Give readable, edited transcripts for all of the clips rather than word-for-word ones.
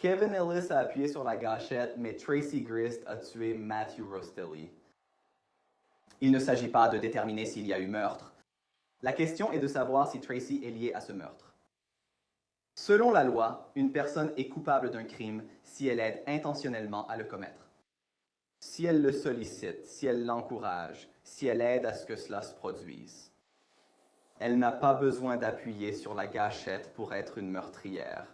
Kevin Ellis a appuyé sur la gâchette, mais Tracy Grist a tué Matthew Rostelli. Il ne s'agit pas de déterminer s'il y a eu meurtre. La question est de savoir si Tracy est liée à ce meurtre. Selon la loi, une personne est coupable d'un crime si elle aide intentionnellement à le commettre. Si elle le sollicite, si elle l'encourage, si elle aide à ce que cela se produise. Elle n'a pas besoin d'appuyer sur la gâchette pour être une meurtrière.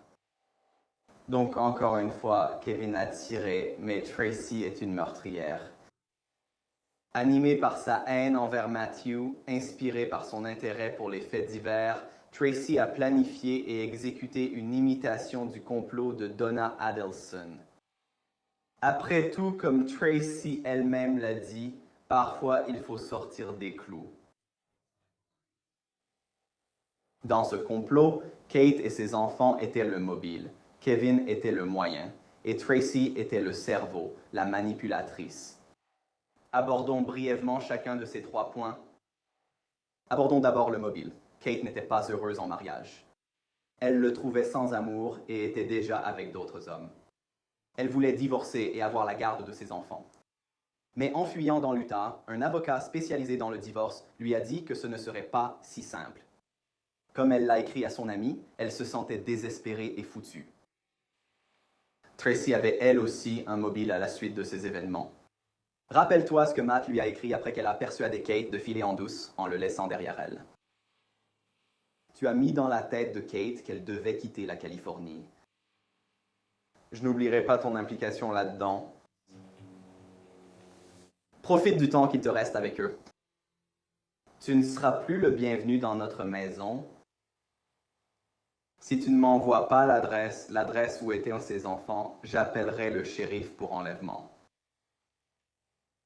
Donc, encore une fois, Kevin a tiré, mais Tracy est une meurtrière. Animée par sa haine envers Matthew, inspirée par son intérêt pour les faits divers, Tracy a planifié et exécuté une imitation du complot de Donna Adelson. Après tout, comme Tracy elle-même l'a dit, parfois il faut sortir des clous. Dans ce complot, Kate et ses enfants étaient le mobile, Kevin était le moyen, et Tracy était le cerveau, la manipulatrice. Abordons brièvement chacun de ces 3 points. Abordons d'abord le mobile. Kate n'était pas heureuse en mariage. Elle le trouvait sans amour et était déjà avec d'autres hommes. Elle voulait divorcer et avoir la garde de ses enfants. Mais en fuyant dans l'Utah, un avocat spécialisé dans le divorce lui a dit que ce ne serait pas si simple. Comme elle l'a écrit à son ami, elle se sentait désespérée et foutue. Tracy avait elle aussi un mobile à la suite de ces événements. Rappelle-toi ce que Matt lui a écrit après qu'elle a persuadé Kate de filer en douce en le laissant derrière elle. Tu as mis dans la tête de Kate qu'elle devait quitter la Californie. Je n'oublierai pas ton implication là-dedans. Profite du temps qu'il te reste avec eux. Tu ne seras plus le bienvenu dans notre maison. Si tu ne m'envoies pas l'adresse où étaient ses enfants, j'appellerai le shérif pour enlèvement.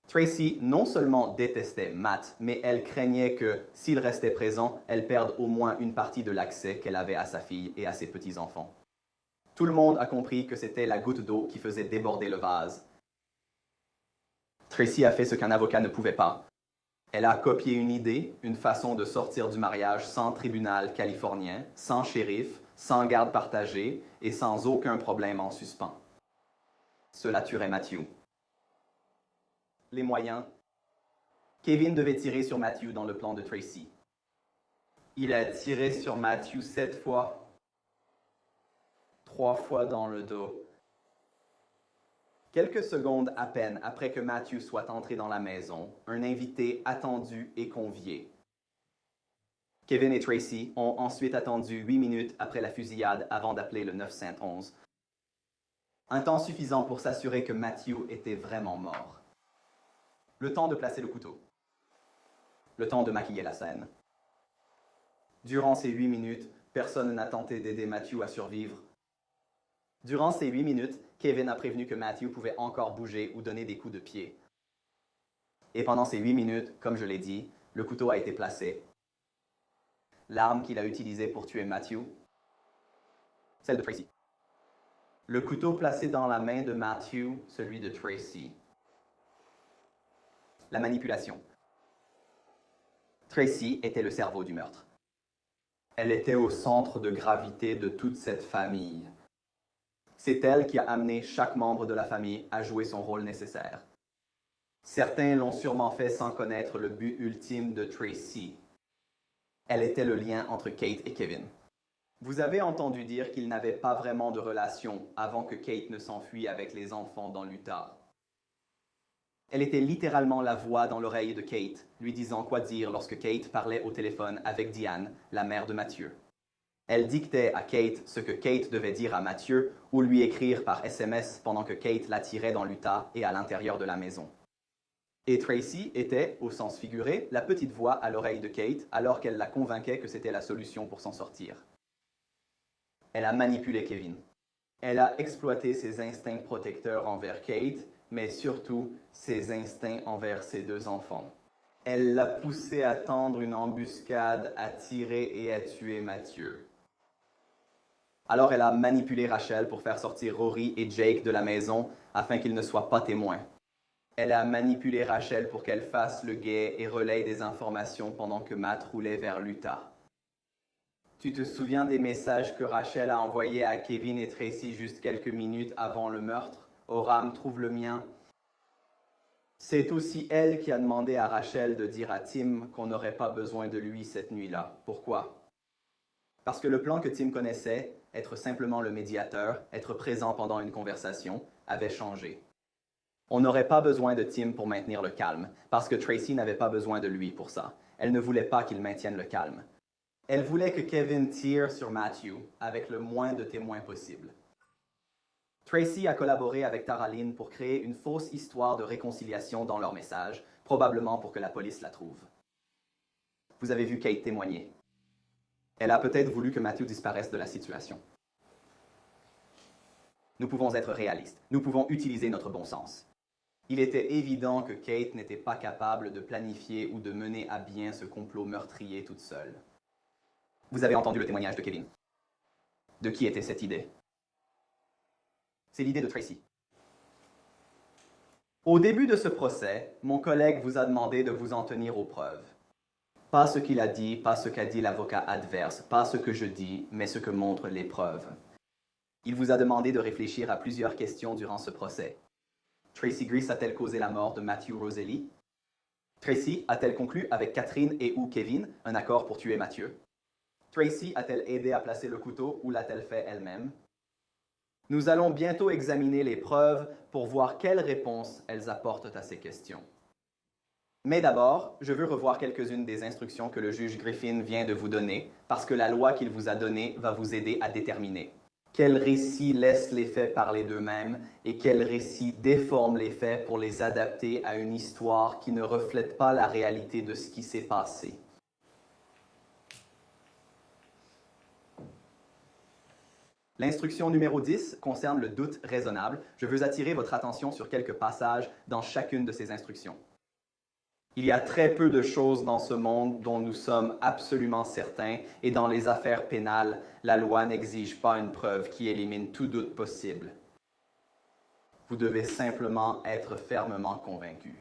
Tracy non seulement détestait Matt, mais elle craignait que, s'il restait présent, elle perde au moins une partie de l'accès qu'elle avait à sa fille et à ses petits-enfants. Tout le monde a compris que c'était la goutte d'eau qui faisait déborder le vase. Tracy a fait ce qu'un avocat ne pouvait pas. Elle a copié une idée, une façon de sortir du mariage sans tribunal californien, sans shérif, sans garde partagée et sans aucun problème en suspens. Cela tuerait Matthew. Les moyens. Kevin devait tirer sur Matthew dans le plan de Tracy. Il a tiré sur Matthew 7 fois, 3 fois dans le dos. Quelques secondes à peine après que Matthew soit entré dans la maison, un invité attendu et convié. Kevin et Tracy ont ensuite attendu 8 minutes après la fusillade avant d'appeler le 911. Un temps suffisant pour s'assurer que Matthew était vraiment mort. Le temps de placer le couteau. Le temps de maquiller la scène. Durant ces 8 minutes, personne n'a tenté d'aider Matthew à survivre. Durant ces 8 minutes, Kevin a prévenu que Matthew pouvait encore bouger ou donner des coups de pied. Et pendant ces 8 minutes, comme je l'ai dit, le couteau a été placé. L'arme qu'il a utilisée pour tuer Matthew, celle de Tracy. Le couteau placé dans la main de Matthew, celui de Tracy. La manipulation. Tracy était le cerveau du meurtre. Elle était au centre de gravité de toute cette famille. C'est elle qui a amené chaque membre de la famille à jouer son rôle nécessaire. Certains l'ont sûrement fait sans connaître le but ultime de Tracy. Elle était le lien entre Kate et Kevin. Vous avez entendu dire qu'ils n'avaient pas vraiment de relation avant que Kate ne s'enfuit avec les enfants dans l'Utah. Elle était littéralement la voix dans l'oreille de Kate, lui disant quoi dire lorsque Kate parlait au téléphone avec Diane, la mère de Mathieu. Elle dictait à Kate ce que Kate devait dire à Mathieu ou lui écrire par SMS pendant que Kate l'attirait dans l'Utah et à l'intérieur de la maison. Et Tracy était, au sens figuré, la petite voix à l'oreille de Kate alors qu'elle la convainquait que c'était la solution pour s'en sortir. Elle a manipulé Kevin. Elle a exploité ses instincts protecteurs envers Kate, mais surtout ses instincts envers ses 2 enfants. Elle l'a poussé à tendre une embuscade, à tirer et à tuer Mathieu. Alors elle a manipulé Rachel pour faire sortir Rory et Jake de la maison afin qu'ils ne soient pas témoins. Elle a manipulé Rachel pour qu'elle fasse le guet et relaye des informations pendant que Matt roulait vers l'Utah. Tu te souviens des messages que Rachel a envoyés à Kevin et Tracy juste quelques minutes avant le meurtre? Oram, trouve le mien. C'est aussi elle qui a demandé à Rachel de dire à Tim qu'on n'aurait pas besoin de lui cette nuit-là. Pourquoi? Parce que le plan que Tim connaissait, être simplement le médiateur, être présent pendant une conversation, avait changé. On n'aurait pas besoin de Tim pour maintenir le calme, parce que Tracy n'avait pas besoin de lui pour ça. Elle ne voulait pas qu'il maintienne le calme. Elle voulait que Kevin tire sur Matthew avec le moins de témoins possible. Tracy a collaboré avec Tara-Lynn pour créer une fausse histoire de réconciliation dans leur message, probablement pour que la police la trouve. Vous avez vu Kate témoigner. Elle a peut-être voulu que Matthew disparaisse de la situation. Nous pouvons être réalistes. Nous pouvons utiliser notre bon sens. Il était évident que Kate n'était pas capable de planifier ou de mener à bien ce complot meurtrier toute seule. Vous avez entendu le témoignage de Kevin. De qui était cette idée? C'est l'idée de Tracy. Au début de ce procès, mon collègue vous a demandé de vous en tenir aux preuves. Pas ce qu'il a dit, pas ce qu'a dit l'avocat adverse, pas ce que je dis, mais ce que montrent les preuves. Il vous a demandé de réfléchir à plusieurs questions durant ce procès. Tracy Grist a-t-elle causé la mort de Matthew Roselli? Tracy a-t-elle conclu avec Catherine et ou Kevin un accord pour tuer Mathieu? Tracy a-t-elle aidé à placer le couteau ou l'a-t-elle fait elle-même? Nous allons bientôt examiner les preuves pour voir quelles réponses elles apportent à ces questions. Mais d'abord, je veux revoir quelques-unes des instructions que le juge Griffin vient de vous donner, parce que la loi qu'il vous a donnée va vous aider à déterminer quel récit laisse les faits parler d'eux-mêmes et quel récit déforme les faits pour les adapter à une histoire qui ne reflète pas la réalité de ce qui s'est passé. L'instruction numéro 10 concerne le doute raisonnable. Je veux attirer votre attention sur quelques passages dans chacune de ces instructions. Il y a très peu de choses dans ce monde dont nous sommes absolument certains, et dans les affaires pénales, la loi n'exige pas une preuve qui élimine tout doute possible. Vous devez simplement être fermement convaincu.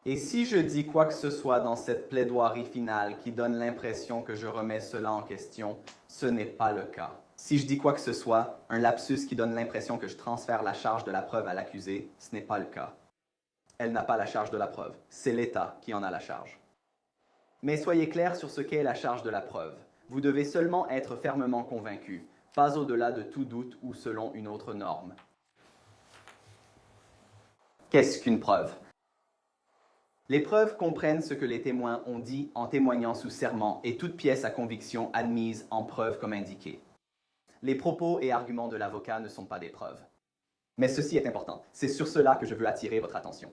Et si je dis quoi que ce soit dans cette plaidoirie finale qui donne l'impression que je remets cela en question, ce n'est pas le cas. Si je dis quoi que ce soit, un lapsus qui donne l'impression que je transfère la charge de la preuve à l'accusé, ce n'est pas le cas. Elle n'a pas la charge de la preuve. C'est l'État qui en a la charge. Mais soyez clairs sur ce qu'est la charge de la preuve. Vous devez seulement être fermement convaincu, pas au-delà de tout doute ou selon une autre norme. Qu'est-ce qu'une preuve? Les preuves comprennent ce que les témoins ont dit en témoignant sous serment et toute pièce à conviction admise en preuve comme indiqué. Les propos et arguments de l'avocat ne sont pas des preuves. Mais ceci est important. C'est sur cela que je veux attirer votre attention.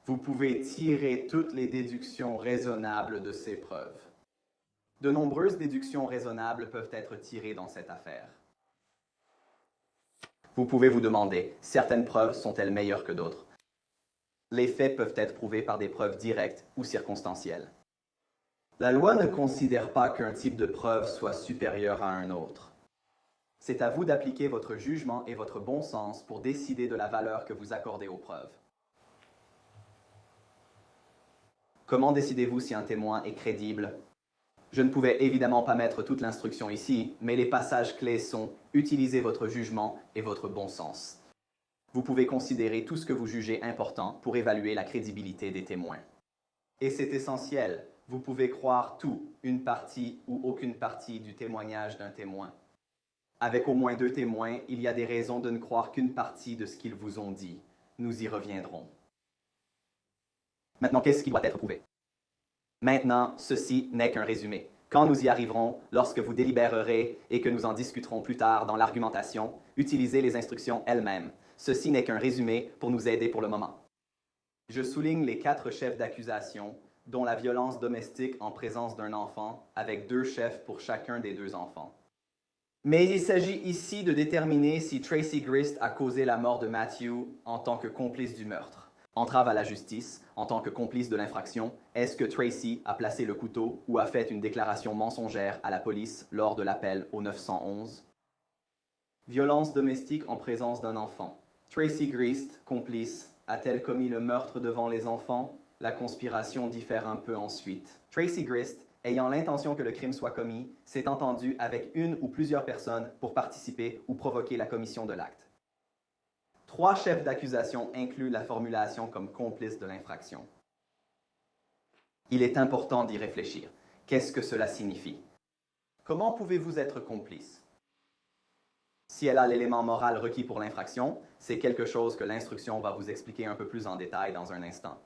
Vous pouvez tirer toutes les déductions raisonnables de ces preuves. De nombreuses déductions raisonnables peuvent être tirées dans cette affaire. Vous pouvez vous demander, certaines preuves sont-elles meilleures que d'autres? Les faits peuvent être prouvés par des preuves directes ou circonstancielles. La loi ne considère pas qu'un type de preuve soit supérieur à un autre. C'est à vous d'appliquer votre jugement et votre bon sens pour décider de la valeur que vous accordez aux preuves. Comment décidez-vous si un témoin est crédible? Je ne pouvais évidemment pas mettre toute l'instruction ici, mais les passages clés sont « Utilisez votre jugement et votre bon sens ». Vous pouvez considérer tout ce que vous jugez important pour évaluer la crédibilité des témoins. Et c'est essentiel, vous pouvez croire tout, une partie ou aucune partie du témoignage d'un témoin. Avec au moins 2 témoins, il y a des raisons de ne croire qu'une partie de ce qu'ils vous ont dit. Nous y reviendrons. Maintenant, qu'est-ce qui doit être prouvé? Maintenant, ceci n'est qu'un résumé. Quand nous y arriverons, lorsque vous délibérerez et que nous en discuterons plus tard dans l'argumentation, utilisez les instructions elles-mêmes. Ceci n'est qu'un résumé pour nous aider pour le moment. Je souligne les 4 chefs d'accusation, dont la violence domestique en présence d'un enfant, avec 2 chefs pour chacun des 2 enfants. Mais il s'agit ici de déterminer si Tracy Grist a causé la mort de Matthew en tant que complice du meurtre. Entrave à la justice, en tant que complice de l'infraction, est-ce que Tracy a placé le couteau ou a fait une déclaration mensongère à la police lors de l'appel au 911? Violence domestique en présence d'un enfant. Tracy Grist, complice, a-t-elle commis le meurtre devant les enfants? La conspiration diffère un peu ensuite. Tracy Grist ayant l'intention que le crime soit commis, s'est entendu avec une ou plusieurs personnes pour participer ou provoquer la commission de l'acte. 3 chefs d'accusation incluent la formulation comme complice de l'infraction. Il est important d'y réfléchir. Qu'est-ce que cela signifie? Comment pouvez-vous être complice? Si elle a l'élément moral requis pour l'infraction, c'est quelque chose que l'instruction va vous expliquer un peu plus en détail dans un instant.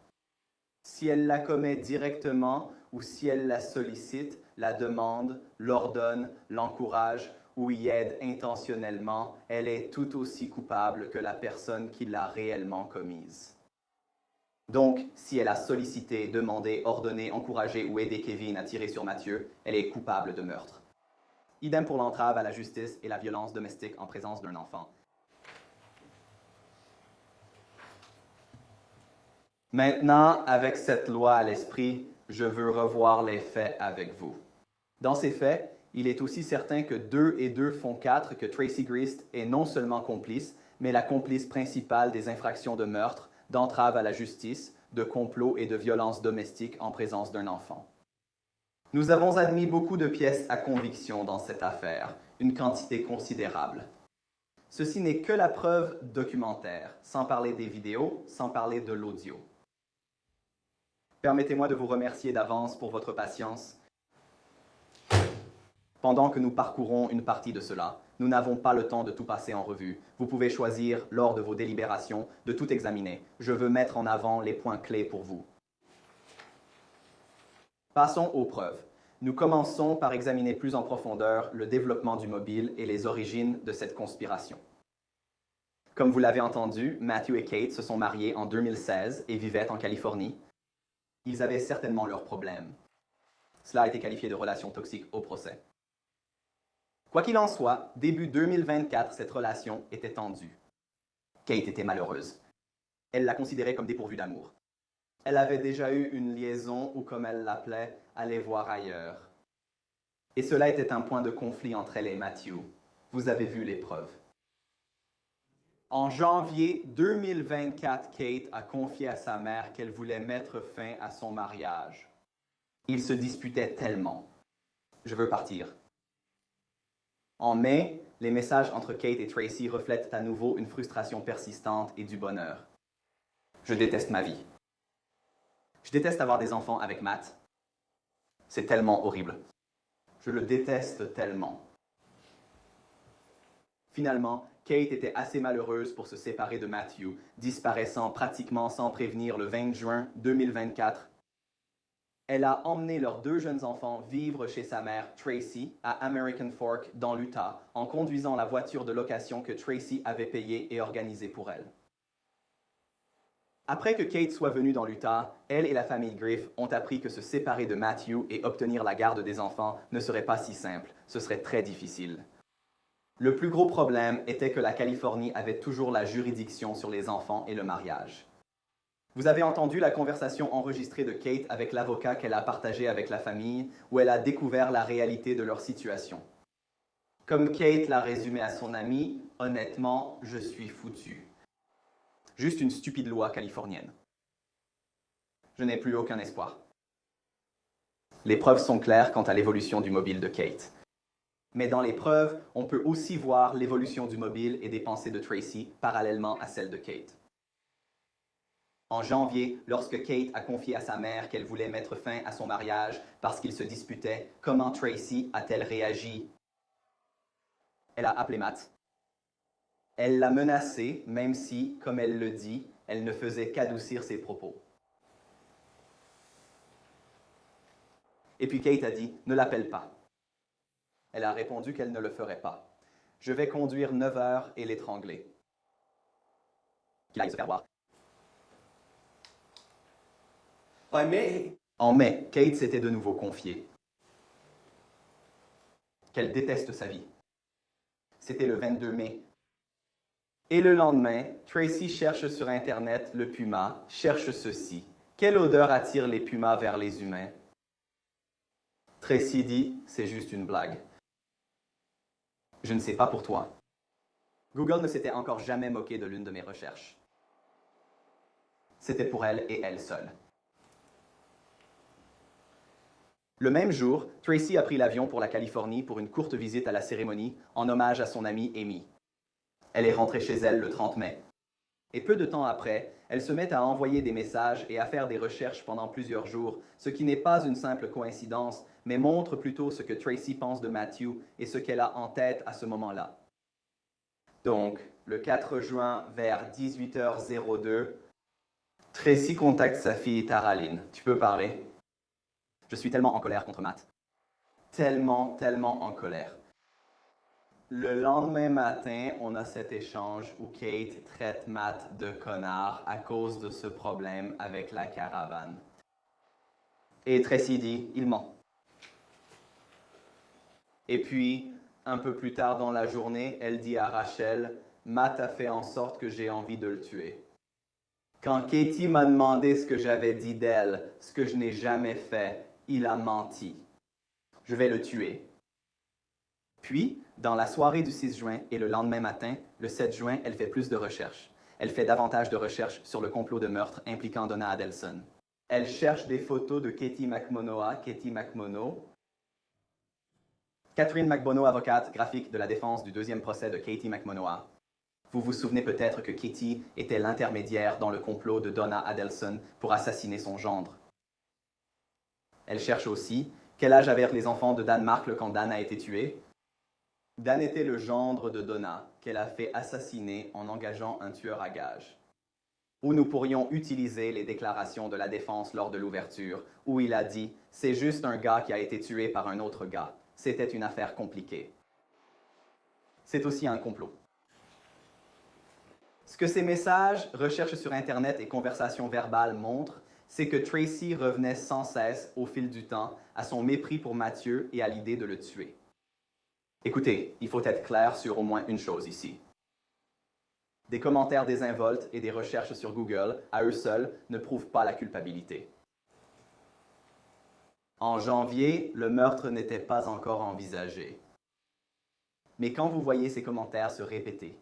Si elle la commet directement ou si elle la sollicite, la demande, l'ordonne, l'encourage ou y aide intentionnellement, elle est tout aussi coupable que la personne qui l'a réellement commise. Donc, si elle a sollicité, demandé, ordonné, encouragé ou aidé Kevin à tirer sur Mathieu, elle est coupable de meurtre. Idem pour l'entrave à la justice et la violence domestique en présence d'un enfant. Maintenant, avec cette loi à l'esprit, je veux revoir les faits avec vous. Dans ces faits, il est aussi certain que 2 et 2 font 4 que Tracy Grist est non seulement complice, mais la complice principale des infractions de meurtre, d'entrave à la justice, de complot et de violence domestique en présence d'un enfant. Nous avons admis beaucoup de pièces à conviction dans cette affaire, une quantité considérable. Ceci n'est que la preuve documentaire, sans parler des vidéos, sans parler de l'audio. Permettez-moi de vous remercier d'avance pour votre patience. Pendant que nous parcourons une partie de cela, nous n'avons pas le temps de tout passer en revue. Vous pouvez choisir, lors de vos délibérations, de tout examiner. Je veux mettre en avant les points clés pour vous. Passons aux preuves. Nous commençons par examiner plus en profondeur le développement du mobile et les origines de cette conspiration. Comme vous l'avez entendu, Matthew et Kate se sont mariés en 2016 et vivaient en Californie. Ils avaient certainement leurs problèmes. Cela a été qualifié de relation toxique au procès. Quoi qu'il en soit, début 2024, cette relation était tendue. Kate était malheureuse. Elle la considérait comme dépourvue d'amour. Elle avait déjà eu une liaison ou, comme elle l'appelait, aller voir ailleurs. Et cela était un point de conflit entre elle et Matthew. Vous avez vu les preuves. En janvier 2024, Kate a confié à sa mère qu'elle voulait mettre fin à son mariage. Ils se disputaient tellement. Je veux partir. En mai, les messages entre Kate et Tracy reflètent à nouveau une frustration persistante et du bonheur. Je déteste ma vie. Je déteste avoir des enfants avec Matt. C'est tellement horrible. Je le déteste tellement. Finalement, Kate était assez malheureuse pour se séparer de Matthew, disparaissant pratiquement sans prévenir le 20 juin 2024. Elle a emmené leurs 2 jeunes enfants vivre chez sa mère, Tracy, à American Fork, dans l'Utah, en conduisant la voiture de location que Tracy avait payée et organisée pour elle. Après que Kate soit venue dans l'Utah, elle et la famille Griff ont appris que se séparer de Matthew et obtenir la garde des enfants ne serait pas si simple, ce serait très difficile. Le plus gros problème était que la Californie avait toujours la juridiction sur les enfants et le mariage. Vous avez entendu la conversation enregistrée de Kate avec l'avocat qu'elle a partagée avec la famille, où elle a découvert la réalité de leur situation. Comme Kate l'a résumé à son ami, honnêtement, je suis foutu. Juste une stupide loi californienne. Je n'ai plus aucun espoir. Les preuves sont claires quant à l'évolution du mobile de Kate. Mais dans les preuves, on peut aussi voir l'évolution du mobile et des pensées de Tracy parallèlement à celle de Kate. En janvier, lorsque Kate a confié à sa mère qu'elle voulait mettre fin à son mariage parce qu'ils se disputaient, comment Tracy a-t-elle réagi? Elle a appelé Matt. Elle l'a menacé, même si, comme elle le dit, elle ne faisait qu'adoucir ses propos. Et puis Kate a dit « Ne l'appelle pas ». Elle a répondu qu'elle ne le ferait pas. « Je vais conduire 9 heures et l'étrangler. » Qu'il aille se faire voir. En mai, Kate s'était de nouveau confiée qu'elle déteste sa vie. C'était le 22 mai. Et le lendemain, Tracy cherche sur Internet le puma, cherche ceci. Quelle odeur attire les pumas vers les humains? Tracy dit, c'est juste une blague. Je ne sais pas pour toi. Google ne s'était encore jamais moqué de l'une de mes recherches. C'était pour elle et elle seule. Le même jour, Tracy a pris l'avion pour la Californie pour une courte visite à la cérémonie en hommage à son amie Amy. Elle est rentrée chez elle le 30 mai. Et peu de temps après, elle se met à envoyer des messages et à faire des recherches pendant plusieurs jours, ce qui n'est pas une simple coïncidence, mais montre plutôt ce que Tracy pense de Matthew et ce qu'elle a en tête à ce moment-là. Donc, le 4 juin vers 18h02, Tracy contacte sa fille Tara-Lynn. Tu peux parler? Je suis tellement en colère contre Matt. Tellement en colère. Le lendemain matin, on a cet échange où Kate traite Matt de connard à cause de ce problème avec la caravane. Et Tracy dit, il ment. Et puis, un peu plus tard dans la journée, elle dit à Rachel, Matt a fait en sorte que j'ai envie de le tuer. Quand Katie m'a demandé ce que j'avais dit d'elle, ce que je n'ai jamais fait, il a menti. Je vais le tuer. Puis, dans la soirée du 6 juin et le lendemain matin, le 7 juin, elle fait plus de recherches. Elle fait davantage de recherches sur le complot de meurtre impliquant Donna Adelson. Elle cherche des photos de Katie McMonoa, Catherine McBono, avocate graphique de la défense du deuxième procès de Katie McMonoa. Vous vous souvenez peut-être que Katie était l'intermédiaire dans le complot de Donna Adelson pour assassiner son gendre. Elle cherche aussi quel âge avaient les enfants de Dan Markle quand Dan a été tué. Dan était le gendre de Donna, qu'elle a fait assassiner en engageant un tueur à gages. Ou nous pourrions utiliser les déclarations de la défense lors de l'ouverture, où il a dit « C'est juste un gars qui a été tué par un autre gars. C'était une affaire compliquée. » C'est aussi un complot. Ce que ces messages, recherches sur Internet et conversations verbales montrent, c'est que Tracy revenait sans cesse, au fil du temps, à son mépris pour Matthew et à l'idée de le tuer. Écoutez, il faut être clair sur au moins une chose ici. Des commentaires désinvoltes et des recherches sur Google, à eux seuls, ne prouvent pas la culpabilité. En janvier, le meurtre n'était pas encore envisagé. Mais quand vous voyez ces commentaires se répéter,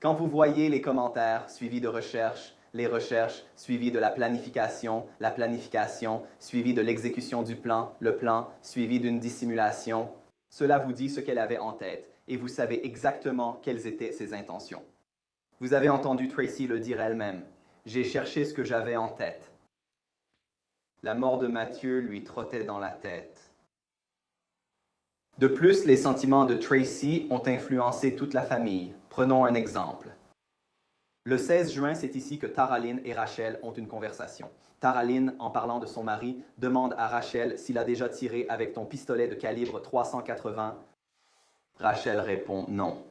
quand vous voyez les commentaires suivis de recherches, les recherches suivies de la planification suivie de l'exécution du plan, le plan suivi d'une dissimulation, cela vous dit ce qu'elle avait en tête et vous savez exactement quelles étaient ses intentions. Vous avez entendu Tracy le dire elle-même. J'ai cherché ce que j'avais en tête. La mort de Matthew lui trottait dans la tête. De plus, les sentiments de Tracy ont influencé toute la famille. Prenons un exemple. Le 16 juin, c'est ici que Tara-Lynn et Rachel ont une conversation. Tara-Lynn, en parlant de son mari, demande à Rachel s'il a déjà tiré avec ton pistolet de calibre 380. Rachel répond non.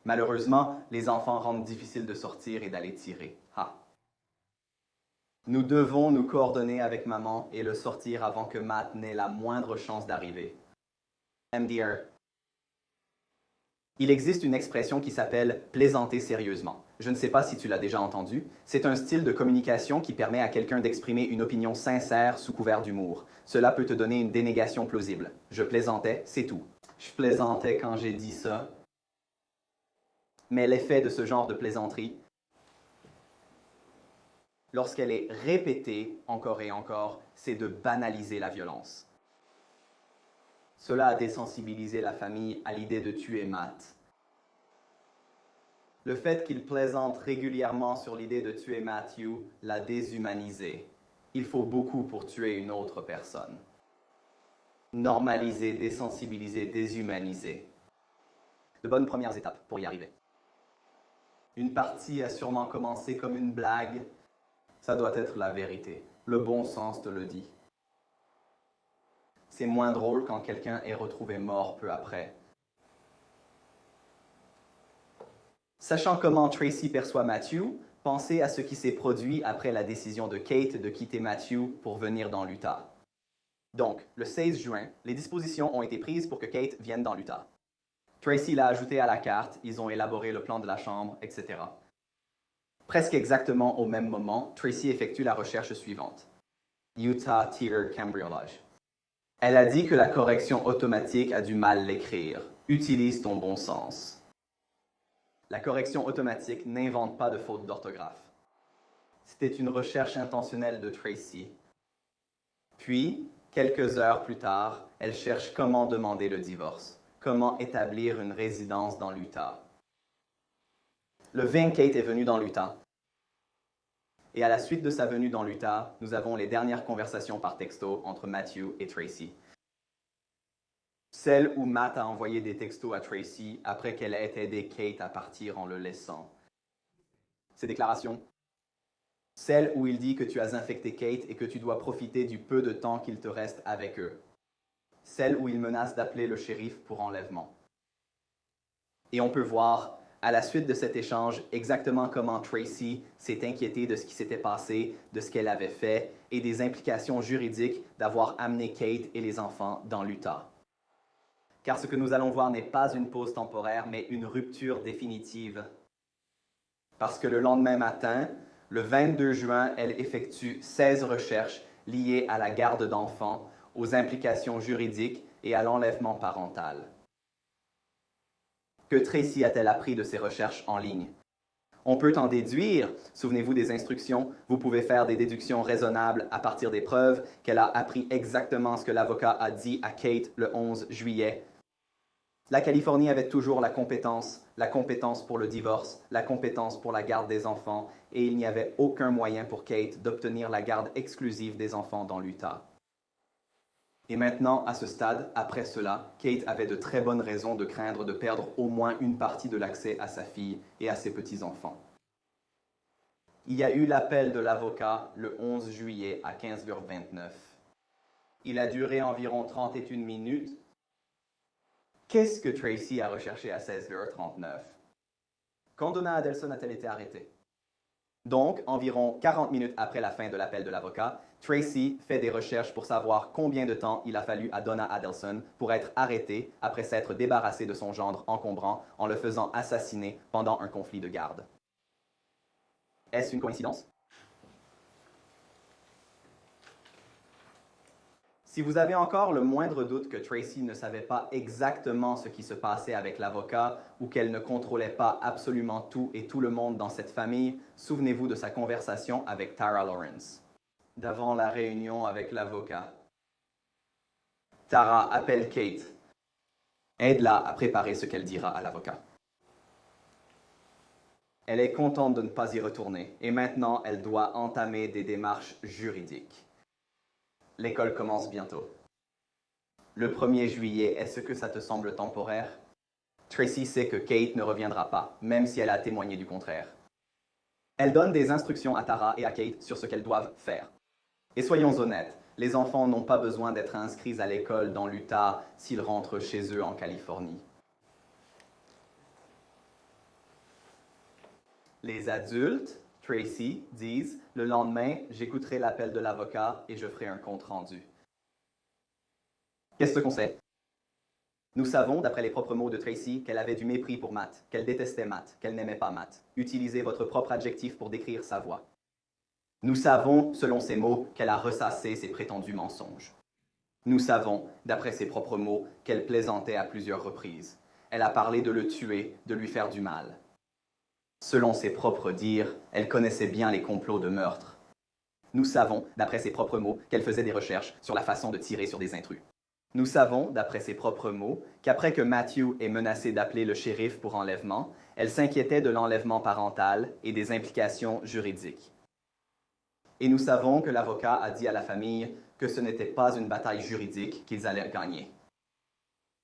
Malheureusement, les enfants rendent difficile de sortir et d'aller tirer. Ah. Nous devons nous coordonner avec maman et le sortir avant que Matt n'ait la moindre chance d'arriver. MDR. Il existe une expression qui s'appelle « plaisanter sérieusement ». Je ne sais pas si tu l'as déjà entendu. C'est un style de communication qui permet à quelqu'un d'exprimer une opinion sincère sous couvert d'humour. Cela peut te donner une dénégation plausible. Je plaisantais, c'est tout. Je plaisantais quand j'ai dit ça. Mais l'effet de ce genre de plaisanterie, lorsqu'elle est répétée encore et encore, c'est de banaliser la violence. Cela a désensibilisé la famille à l'idée de tuer Matt. Le fait qu'il plaisante régulièrement sur l'idée de tuer Matthew l'a déshumanisé. Il faut beaucoup pour tuer une autre personne. Normaliser, désensibiliser, déshumaniser. De bonnes premières étapes pour y arriver. Une partie a sûrement commencé comme une blague. Ça doit être la vérité. Le bon sens te le dit. C'est moins drôle quand quelqu'un est retrouvé mort peu après. Sachant comment Tracy perçoit Matthew, pensez à ce qui s'est produit après la décision de Kate de quitter Matthew pour venir dans l'Utah. Donc, le 16 juin, les dispositions ont été prises pour que Kate vienne dans l'Utah. Tracy l'a ajouté à la carte, ils ont élaboré le plan de la chambre, etc. Presque exactement au même moment, Tracy effectue la recherche suivante. Utah Theater Cambriolage. Elle a dit que la correction automatique a du mal l'écrire. Utilise ton bon sens. La correction automatique n'invente pas de faute d'orthographe. C'était une recherche intentionnelle de Tracy. Puis, Quelques heures plus tard, elle cherche comment demander le divorce, comment établir une résidence dans l'Utah. Le 20, Kate est venue dans l'Utah. Et à la suite de sa venue dans l'Utah, nous avons les dernières conversations par texto entre Matthew et Tracy. Celle où Matt a envoyé des textos à Tracy après qu'elle ait aidé Kate à partir en le laissant. Ces déclarations. Celle où il dit que tu as infecté Kate et que tu dois profiter du peu de temps qu'il te reste avec eux. Celle où il menace d'appeler le shérif pour enlèvement. Et on peut voir, à la suite de cet échange, exactement comment Tracy s'est inquiétée de ce qui s'était passé, de ce qu'elle avait fait et des implications juridiques d'avoir amené Kate et les enfants dans l'Utah. Car ce que nous allons voir n'est pas une pause temporaire, mais une rupture définitive. Parce que le lendemain matin, le 22 juin, elle effectue 16 recherches liées à la garde d'enfants, aux implications juridiques et à l'enlèvement parental. Que Tracy a-t-elle appris de ces recherches en ligne? On peut en déduire, souvenez-vous des instructions, vous pouvez faire des déductions raisonnables à partir des preuves, qu'elle a appris exactement ce que l'avocat a dit à Kate le 11 juillet. La Californie avait toujours la compétence pour le divorce, la compétence pour la garde des enfants, et il n'y avait aucun moyen pour Kate d'obtenir la garde exclusive des enfants dans l'Utah. Et maintenant, à ce stade, après cela, Kate avait de très bonnes raisons de craindre de perdre au moins une partie de l'accès à sa fille et à ses petits-enfants. Il y a eu l'appel de l'avocat le 11 juillet à 15h29. Il a duré environ 31 minutes. Qu'est-ce que Tracy a recherché à 16h39? Quand Donna Adelson a-t-elle été arrêtée? Donc, environ 40 minutes après la fin de l'appel de l'avocat, Tracy fait des recherches pour savoir combien de temps il a fallu à Donna Adelson pour être arrêtée après s'être débarrassée de son gendre encombrant en le faisant assassiner pendant un conflit de garde. Est-ce une coïncidence? Si vous avez encore le moindre doute que Tracy ne savait pas exactement ce qui se passait avec l'avocat ou qu'elle ne contrôlait pas absolument tout et tout le monde dans cette famille, souvenez-vous de sa conversation avec Tara Lawrence. D'avant la réunion avec l'avocat. Tara appelle Kate. Aide-la à préparer ce qu'elle dira à l'avocat. Elle est contente de ne pas y retourner et maintenant elle doit entamer des démarches juridiques. L'école commence bientôt. Le 1er juillet, est-ce que ça te semble temporaire? Tracy sait que Kate ne reviendra pas, même si elle a témoigné du contraire. Elle donne des instructions à Tara et à Kate sur ce qu'elles doivent faire. Et soyons honnêtes, les enfants n'ont pas besoin d'être inscrits à l'école dans l'Utah s'ils rentrent chez eux en Californie. Les adultes, Tracy, disent « Le lendemain, j'écouterai l'appel de l'avocat et je ferai un compte-rendu. » Qu'est-ce qu'on sait? Nous savons, d'après les propres mots de Tracy, qu'elle avait du mépris pour Matt, qu'elle détestait Matt, qu'elle n'aimait pas Matt. Utilisez votre propre adjectif pour décrire sa voix. Nous savons, selon ses mots, qu'elle a ressassé ses prétendus mensonges. Nous savons, d'après ses propres mots, qu'elle plaisantait à plusieurs reprises. Elle a parlé de le tuer, de lui faire du mal. Selon ses propres dires, elle connaissait bien les complots de meurtre. Nous savons, d'après ses propres mots, qu'elle faisait des recherches sur la façon de tirer sur des intrus. Nous savons, d'après ses propres mots, qu'après que Matthew ait menacé d'appeler le shérif pour enlèvement, elle s'inquiétait de l'enlèvement parental et des implications juridiques. Et nous savons que l'avocat a dit à la famille que ce n'était pas une bataille juridique qu'ils allaient gagner.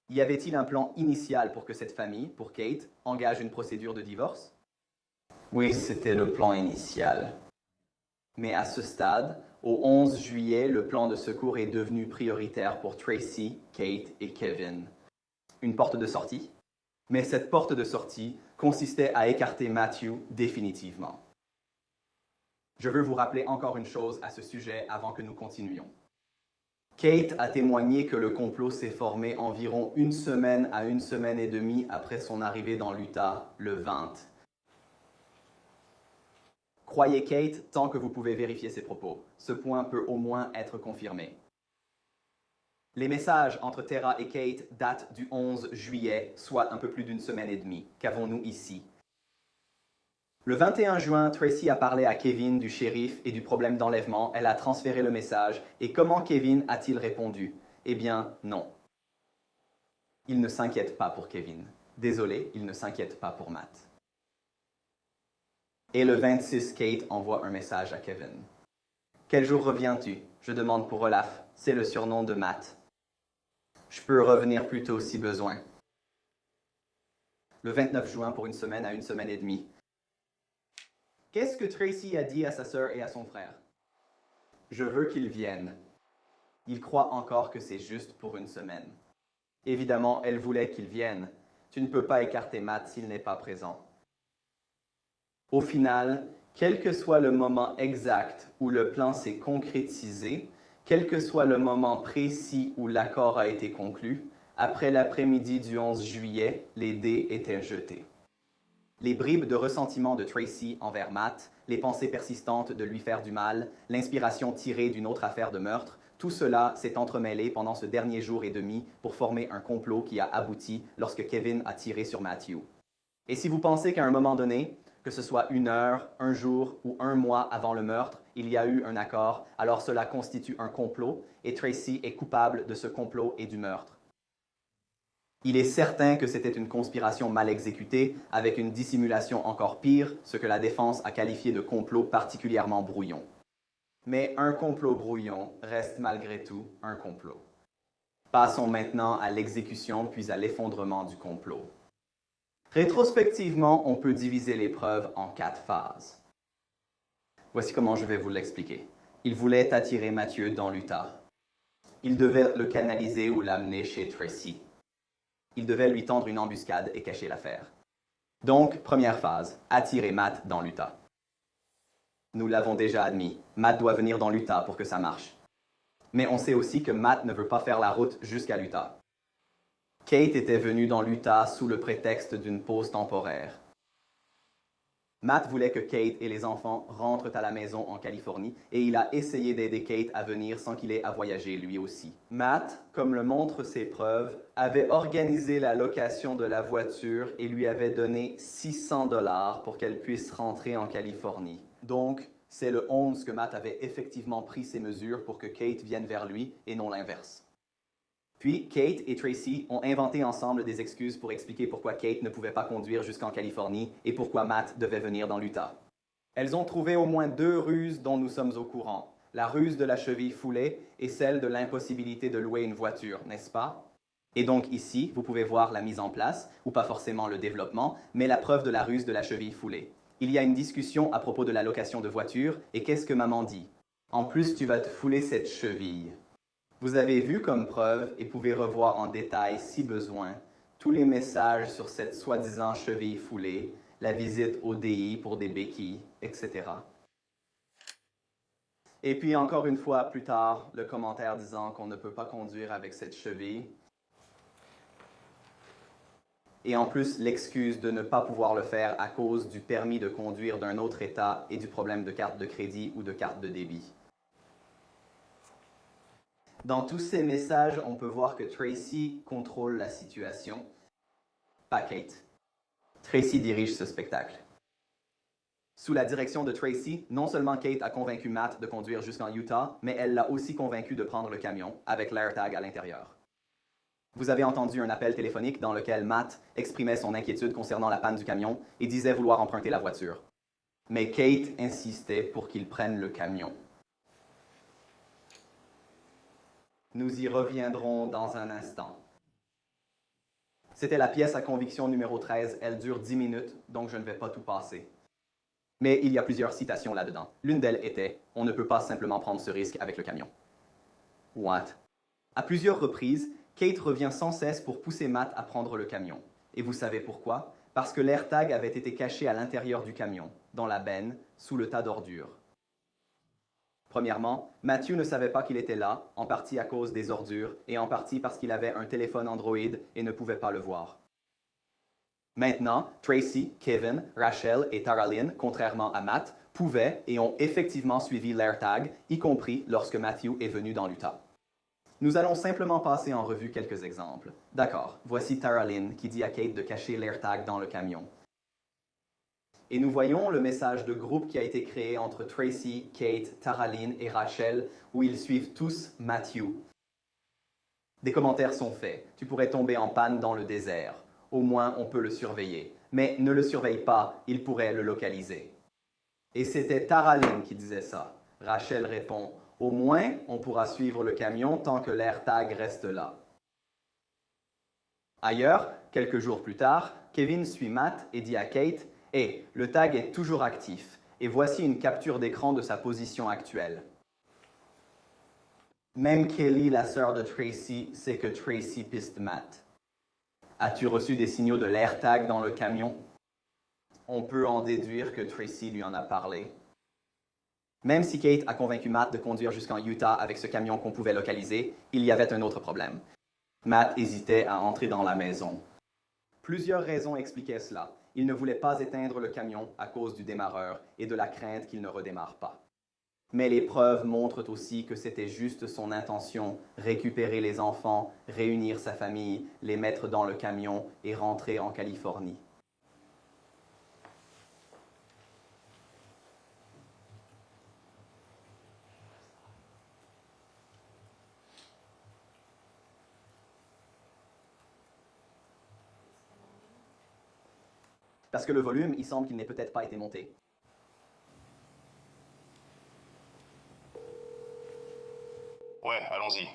Y avait-il un plan initial pour que cette famille, pour Kate, engage une procédure de divorce? Oui, c'était le plan initial. Mais à ce stade, au 11 juillet, le plan de secours est devenu prioritaire pour Tracy, Kate et Kevin. Une porte de sortie, mais cette porte de sortie consistait à écarter Matthew définitivement. Je veux vous rappeler encore une chose à ce sujet avant que nous continuions. Kate a témoigné que le complot s'est formé environ une semaine à une semaine et demie après son arrivée dans l'Utah, le 20. Croyez Kate tant que vous pouvez vérifier ses propos. Ce point peut au moins être confirmé. Les messages entre Tara et Kate datent du 11 juillet, soit un peu plus d'une semaine et demie. Qu'avons-nous ici? Le 21 juin, Tracy a parlé à Kevin du shérif et du problème d'enlèvement. Elle a transféré le message. Et comment Kevin a-t-il répondu? Eh bien, non. Il ne s'inquiète pas pour Kevin. Désolé, il ne s'inquiète pas pour Matt. Et le 26, Kate envoie un message à Kevin. Quel jour reviens-tu? Je demande pour Olaf. C'est le surnom de Matt. Je peux revenir plus tôt si besoin. Le 29 juin pour une semaine à une semaine et demie. Qu'est-ce que Tracy a dit à sa sœur et à son frère? Je veux qu'ils viennent. Il croit encore que c'est juste pour une semaine. Évidemment, elle voulait qu'ils viennent. Tu ne peux pas écarter Matt s'il n'est pas présent. Au final, quel que soit le moment exact où le plan s'est concrétisé, quel que soit le moment précis où l'accord a été conclu, après l'après-midi du 11 juillet, les dés étaient jetés. Les bribes de ressentiment de Tracy envers Matt, les pensées persistantes de lui faire du mal, l'inspiration tirée d'une autre affaire de meurtre, tout cela s'est entremêlé pendant ce dernier jour et demi pour former un complot qui a abouti lorsque Kevin a tiré sur Matthew. Et si vous pensez qu'à un moment donné, que ce soit une heure, un jour ou un mois avant le meurtre, il y a eu un accord, alors cela constitue un complot et Tracy est coupable de ce complot et du meurtre. Il est certain que c'était une conspiration mal exécutée, avec une dissimulation encore pire, ce que la défense a qualifié de complot particulièrement brouillon. Mais un complot brouillon reste malgré tout un complot. Passons maintenant à l'exécution puis à l'effondrement du complot. Rétrospectivement, on peut diviser les preuves en 4 phases. Voici comment je vais vous l'expliquer. Il voulait attirer Mathieu dans l'Utah. Il devait le canaliser ou l'amener chez Tracy. Il devait lui tendre une embuscade et cacher l'affaire. Donc, première phase, attirer Matt dans l'Utah. Nous l'avons déjà admis, Matt doit venir dans l'Utah pour que ça marche. Mais on sait aussi que Matt ne veut pas faire la route jusqu'à l'Utah. Kate était venue dans l'Utah sous le prétexte d'une pause temporaire. Matt voulait que Kate et les enfants rentrent à la maison en Californie et il a essayé d'aider Kate à venir sans qu'il ait à voyager lui aussi. Matt, comme le montrent ses preuves, avait organisé la location de la voiture et lui avait donné 600 $ pour qu'elle puisse rentrer en Californie. Donc, c'est le 11 que Matt avait effectivement pris ces mesures pour que Kate vienne vers lui et non l'inverse. Puis, Kate et Tracy ont inventé ensemble des excuses pour expliquer pourquoi Kate ne pouvait pas conduire jusqu'en Californie et pourquoi Matt devait venir dans l'Utah. Elles ont trouvé au moins 2 ruses dont nous sommes au courant. La ruse de la cheville foulée et celle de l'impossibilité de louer une voiture, n'est-ce pas? Et donc ici, vous pouvez voir la mise en place, ou pas forcément le développement, mais la preuve de la ruse de la cheville foulée. Il y a une discussion à propos de la location de voiture, et qu'est-ce que maman dit? En plus, tu vas te fouler cette cheville. Vous avez vu comme preuve, et pouvez revoir en détail si besoin, tous les messages sur cette soi-disant cheville foulée, la visite au DI pour des béquilles, etc. Et puis encore une fois plus tard, le commentaire disant qu'on ne peut pas conduire avec cette cheville. Et en plus, l'excuse de ne pas pouvoir le faire à cause du permis de conduire d'un autre État et du problème de carte de crédit ou de carte de débit. Dans tous ces messages, on peut voir que Tracy contrôle la situation, pas Kate. Tracy dirige ce spectacle. Sous la direction de Tracy, non seulement Kate a convaincu Matt de conduire jusqu'en Utah, mais elle l'a aussi convaincu de prendre le camion, avec l'AirTag à l'intérieur. Vous avez entendu un appel téléphonique dans lequel Matt exprimait son inquiétude concernant la panne du camion et disait vouloir emprunter la voiture. Mais Kate insistait pour qu'il prenne le camion. Nous y reviendrons dans un instant. C'était la pièce à conviction numéro 13. Elle dure 10 minutes, donc je ne vais pas tout passer. Mais il y a plusieurs citations là-dedans. L'une d'elles était « On ne peut pas simplement prendre ce risque avec le camion. » What? À plusieurs reprises, Kate revient sans cesse pour pousser Matt à prendre le camion. Et vous savez pourquoi? Parce que l'AirTag avait été caché à l'intérieur du camion, dans la benne, sous le tas d'ordures. Premièrement, Matthew ne savait pas qu'il était là, en partie à cause des ordures et en partie parce qu'il avait un téléphone Android et ne pouvait pas le voir. Maintenant, Tracy, Kevin, Rachel et Tara Lynn, contrairement à Matt, pouvaient et ont effectivement suivi l'AirTag, y compris lorsque Matthew est venu dans l'Utah. Nous allons simplement passer en revue quelques exemples. D'accord, voici Tara Lynn qui dit à Kate de cacher l'AirTag dans le camion. Et nous voyons le message de groupe qui a été créé entre Tracy, Kate, Taraline et Rachel, où ils suivent tous Matthew. Des commentaires sont faits. Tu pourrais tomber en panne dans le désert. Au moins, on peut le surveiller. Mais ne le surveille pas, il pourrait le localiser. Et c'était Taraline qui disait ça. Rachel répond, au moins, on pourra suivre le camion tant que l'AirTag reste là. Ailleurs, quelques jours plus tard, Kevin suit Matt et dit à Kate, « Hey, le tag est toujours actif, et voici une capture d'écran de sa position actuelle. » Même Kelly, la sœur de Tracy, sait que Tracy piste Matt. As-tu reçu des signaux de l'AirTag dans le camion? On peut en déduire que Tracy lui en a parlé. Même si Kate a convaincu Matt de conduire jusqu'en Utah avec ce camion qu'on pouvait localiser, il y avait un autre problème. Matt hésitait à entrer dans la maison. Plusieurs raisons expliquaient cela. Il ne voulait pas éteindre le camion à cause du démarreur et de la crainte qu'il ne redémarre pas. Mais les preuves montrent aussi que c'était juste son intention, récupérer les enfants, réunir sa famille, les mettre dans le camion et rentrer en Californie. Parce que le volume, il semble qu'il n'ait peut-être pas été monté. Ouais, allons-y.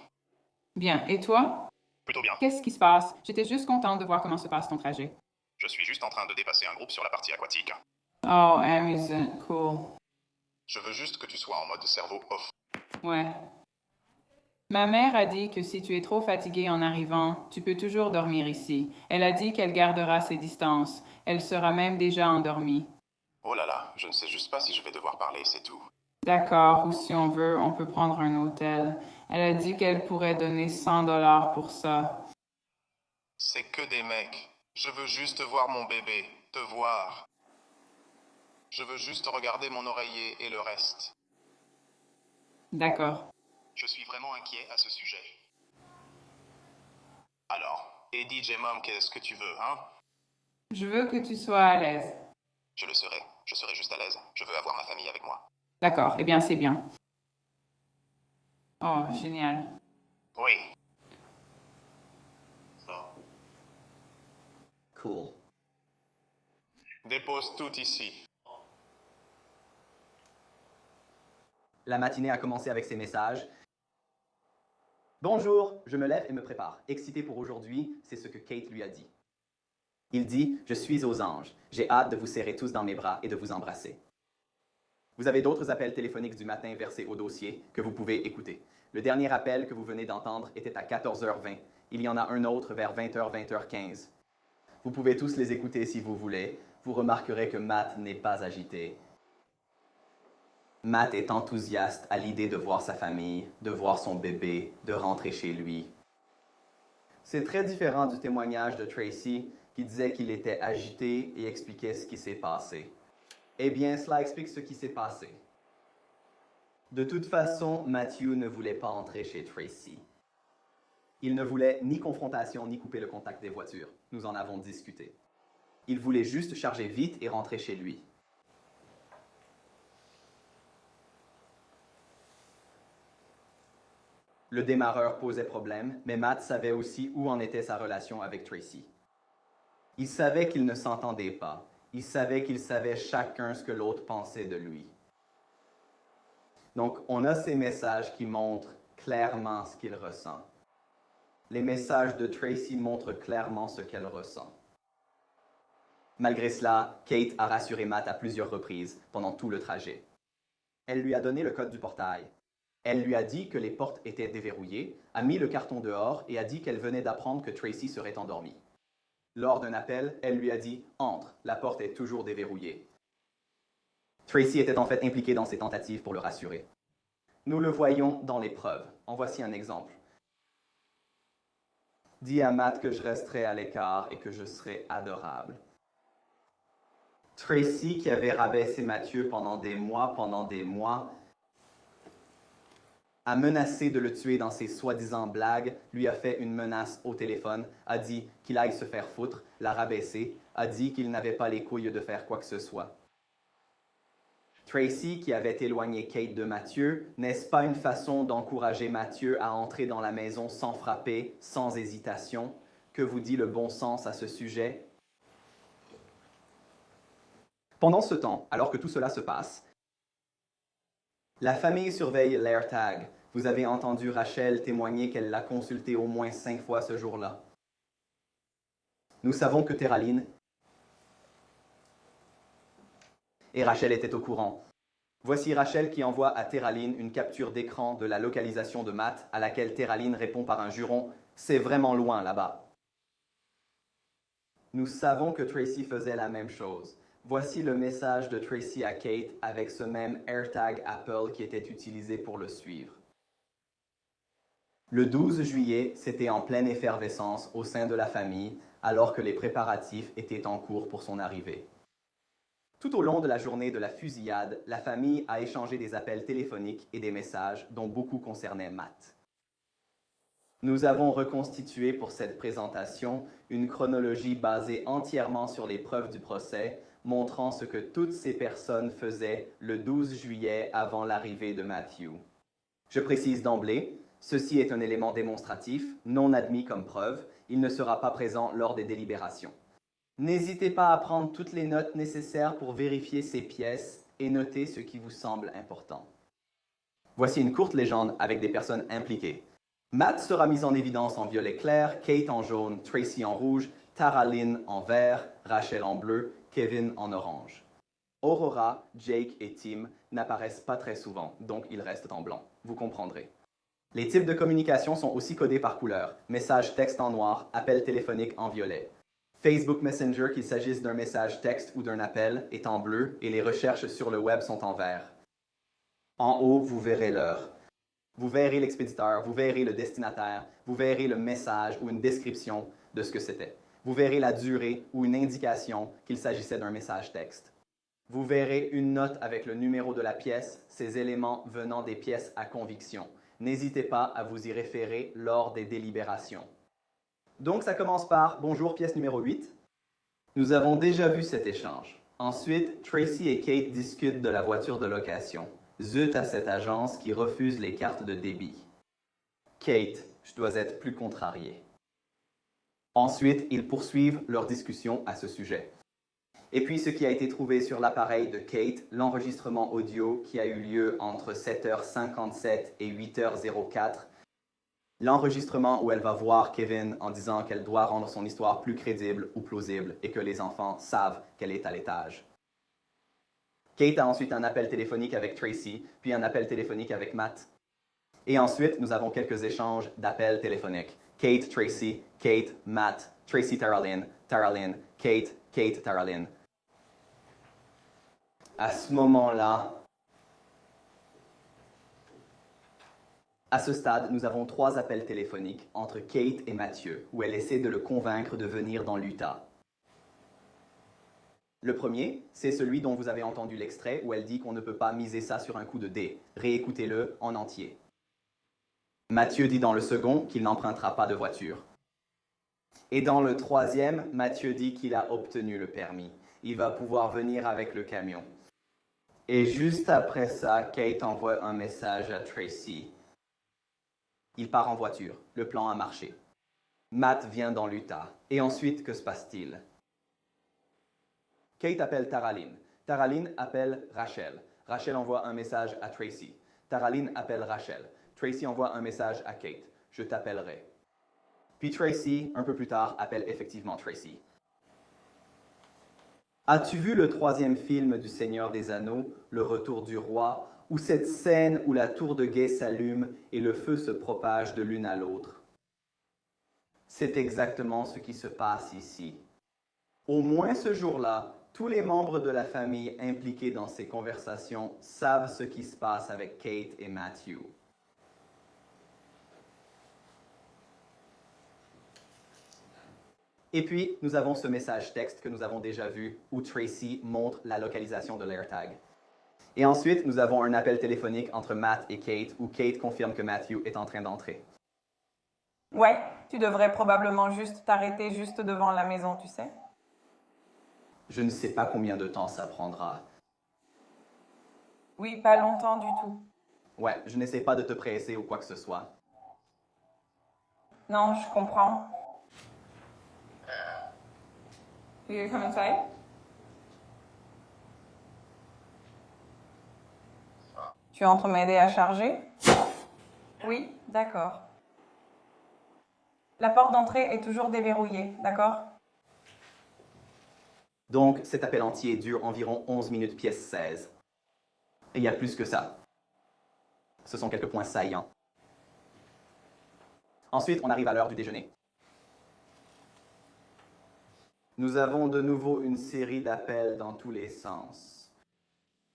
Bien. Et toi? Plutôt bien. Qu'est-ce qui se passe? J'étais juste contente de voir comment se passe ton trajet. Je suis juste en train de dépasser un groupe sur la partie aquatique. Oh, amusant. Cool. Je veux juste que tu sois en mode cerveau off. Ouais. Ma mère a dit que si tu es trop fatigué en arrivant, tu peux toujours dormir ici. Elle a dit qu'elle gardera ses distances. Elle sera même déjà endormie. Oh là là, je ne sais juste pas si je vais devoir parler, c'est tout. D'accord, ou si on veut, on peut prendre un hôtel. Elle a dit qu'elle pourrait donner 100 $ pour ça. C'est que des mecs. Je veux juste voir mon bébé, te voir. Je veux juste regarder mon oreiller et le reste. D'accord. Je suis vraiment inquiet à ce sujet. Alors, et DJ Mom, qu'est-ce que tu veux, hein? Je veux que tu sois à l'aise. Je le serai. Je serai juste à l'aise. Je veux avoir ma famille avec moi. D'accord, eh bien, c'est bien. Oh, génial. Oui. Cool. Dépose tout ici. La matinée a commencé avec ces messages. Bonjour, je me lève et me prépare. Excité pour aujourd'hui, c'est ce que Kate lui a dit. Il dit, je suis aux anges. J'ai hâte de vous serrer tous dans mes bras et de vous embrasser. Vous avez d'autres appels téléphoniques du matin versés au dossier que vous pouvez écouter. Le dernier appel que vous venez d'entendre était à 14h20. Il y en a un autre vers 20h, 20h15. Vous pouvez tous les écouter si vous voulez. Vous remarquerez que Matt n'est pas agité. Matt est enthousiaste à l'idée de voir sa famille, de voir son bébé, de rentrer chez lui. C'est très différent du témoignage de Tracy qui disait qu'il était agité et expliquait ce qui s'est passé. Eh bien, cela explique ce qui s'est passé. De toute façon, Matthew ne voulait pas entrer chez Tracy. Il ne voulait ni confrontation ni couper le contact des voitures. Nous en avons discuté. Il voulait juste charger vite et rentrer chez lui. Le démarreur posait problème, mais Matt savait aussi où en était sa relation avec Tracy. Il savait qu'ils ne s'entendaient pas. Il savait qu'ils savaient chacun ce que l'autre pensait de lui. Donc, on a ces messages qui montrent clairement ce qu'il ressent. Les messages de Tracy montrent clairement ce qu'elle ressent. Malgré cela, Kate a rassuré Matt à plusieurs reprises pendant tout le trajet. Elle lui a donné le code du portail. Elle lui a dit que les portes étaient déverrouillées, a mis le carton dehors et a dit qu'elle venait d'apprendre que Tracy serait endormie. Lors d'un appel, elle lui a dit « Entre, la porte est toujours déverrouillée ». Tracy était en fait impliquée dans ses tentatives pour le rassurer. Nous le voyons dans les preuves. En voici un exemple. Dis à Matt que je resterai à l'écart et que je serai adorable. Tracy, qui avait rabaissé Matthew pendant des mois, a menacé de le tuer dans ses soi-disant blagues, lui a fait une menace au téléphone, a dit qu'il aille se faire foutre, l'a rabaissé, a dit qu'il n'avait pas les couilles de faire quoi que ce soit. Tracy, qui avait éloigné Kate de Mathieu, n'est-ce pas une façon d'encourager Mathieu à entrer dans la maison sans frapper, sans hésitation? Que vous dit le bon sens à ce sujet? Pendant ce temps, alors que tout cela se passe, la famille surveille l'AirTag. Vous avez entendu Rachel témoigner qu'elle l'a consulté au moins 5 fois ce jour-là. Nous savons que Teraline et Rachel étaient au courant. Voici Rachel qui envoie à Teraline une capture d'écran de la localisation de Matt, à laquelle Teraline répond par un juron « C'est vraiment loin là-bas ». Nous savons que Tracy faisait la même chose. Voici le message de Tracy à Kate avec ce même AirTag Apple qui était utilisé pour le suivre. Le 12 juillet, c'était en pleine effervescence au sein de la famille, alors que les préparatifs étaient en cours pour son arrivée. Tout au long de la journée de la fusillade, la famille a échangé des appels téléphoniques et des messages dont beaucoup concernaient Matt. Nous avons reconstitué pour cette présentation une chronologie basée entièrement sur les preuves du procès, montrant ce que toutes ces personnes faisaient le 12 juillet avant l'arrivée de Matthew. Je précise d'emblée, ceci est un élément démonstratif, non admis comme preuve, il ne sera pas présent lors des délibérations. N'hésitez pas à prendre toutes les notes nécessaires pour vérifier ces pièces et noter ce qui vous semble important. Voici une courte légende avec des personnes impliquées. Matt sera mis en évidence en violet clair, Kate en jaune, Tracy en rouge, Tara Lynn en vert, Rachel en bleu, Kevin en orange. Aurora, Jake et Tim n'apparaissent pas très souvent, donc ils restent en blanc. Vous comprendrez. Les types de communication sont aussi codés par couleur. Message texte en noir, appel téléphonique en violet. Facebook Messenger, qu'il s'agisse d'un message texte ou d'un appel, est en bleu et les recherches sur le web sont en vert. En haut, vous verrez l'heure. Vous verrez l'expéditeur, vous verrez le destinataire, vous verrez le message ou une description de ce que c'était. Vous verrez la durée ou une indication qu'il s'agissait d'un message texte. Vous verrez une note avec le numéro de la pièce, ces éléments venant des pièces à conviction. N'hésitez pas à vous y référer lors des délibérations. Donc, ça commence par « Bonjour, pièce numéro 8 ». Nous avons déjà vu cet échange. Ensuite, Tracy et Kate discutent de la voiture de location. Zut à cette agence qui refuse les cartes de débit. Kate, je dois être plus contrarié. Ensuite, ils poursuivent leur discussion à ce sujet. Et puis, ce qui a été trouvé sur l'appareil de Kate, l'enregistrement audio qui a eu lieu entre 7h57 et 8h04, l'enregistrement où elle va voir Kevin en disant qu'elle doit rendre son histoire plus crédible ou plausible et que les enfants savent qu'elle est à l'étage. Kate a ensuite un appel téléphonique avec Tracy, puis un appel téléphonique avec Matt. Et ensuite, nous avons quelques échanges d'appels téléphoniques. Kate, Tracy, Kate, Matt, Tracy, Tara Lynn, Kate, Kate, Tara Lynn. À ce moment-là, à ce stade, nous avons 3 appels téléphoniques entre Kate et Mathieu, où elle essaie de le convaincre de venir dans l'Utah. Le premier, c'est celui dont vous avez entendu l'extrait, où elle dit qu'on ne peut pas miser ça sur un coup de dé. Réécoutez-le en entier. Mathieu dit dans le second qu'il n'empruntera pas de voiture. Et dans le troisième, Mathieu dit qu'il a obtenu le permis. Il va pouvoir venir avec le camion. Et juste après ça, Kate envoie un message à Tracy. Il part en voiture. Le plan a marché. Matt vient dans l'Utah. Et ensuite, que se passe-t-il? Kate appelle Tara Lynn. Tara Lynn appelle Rachel. Rachel envoie un message à Tracy. Tara Lynn appelle Rachel. Tracy envoie un message à Kate. Je t'appellerai. Puis Tracy, un peu plus tard, appelle effectivement Tracy. As-tu vu le 3e film du Seigneur des Anneaux, Le Retour du Roi, où cette scène où la tour de guet s'allume et le feu se propage de l'une à l'autre? C'est exactement ce qui se passe ici. Au moins ce jour-là, tous les membres de la famille impliqués dans ces conversations savent ce qui se passe avec Kate et Matthew. Et puis, nous avons ce message texte que nous avons déjà vu où Tracy montre la localisation de l'AirTag. Et ensuite, nous avons un appel téléphonique entre Matt et Kate où Kate confirme que Matthew est en train d'entrer. Ouais, tu devrais probablement juste t'arrêter juste devant la maison, tu sais. Je ne sais pas combien de temps ça prendra. Oui, pas longtemps du tout. Ouais, je n'essaie pas de te presser ou quoi que ce soit. Non, je comprends. You come inside? Tu entres m'aider à charger? Oui, d'accord. La porte d'entrée est toujours déverrouillée, d'accord? Donc, cet appel entier dure environ 11 minutes pièce 16. Et il y a plus que ça. Ce sont quelques points saillants. Ensuite, on arrive à l'heure du déjeuner. Nous avons de nouveau une série d'appels dans tous les sens,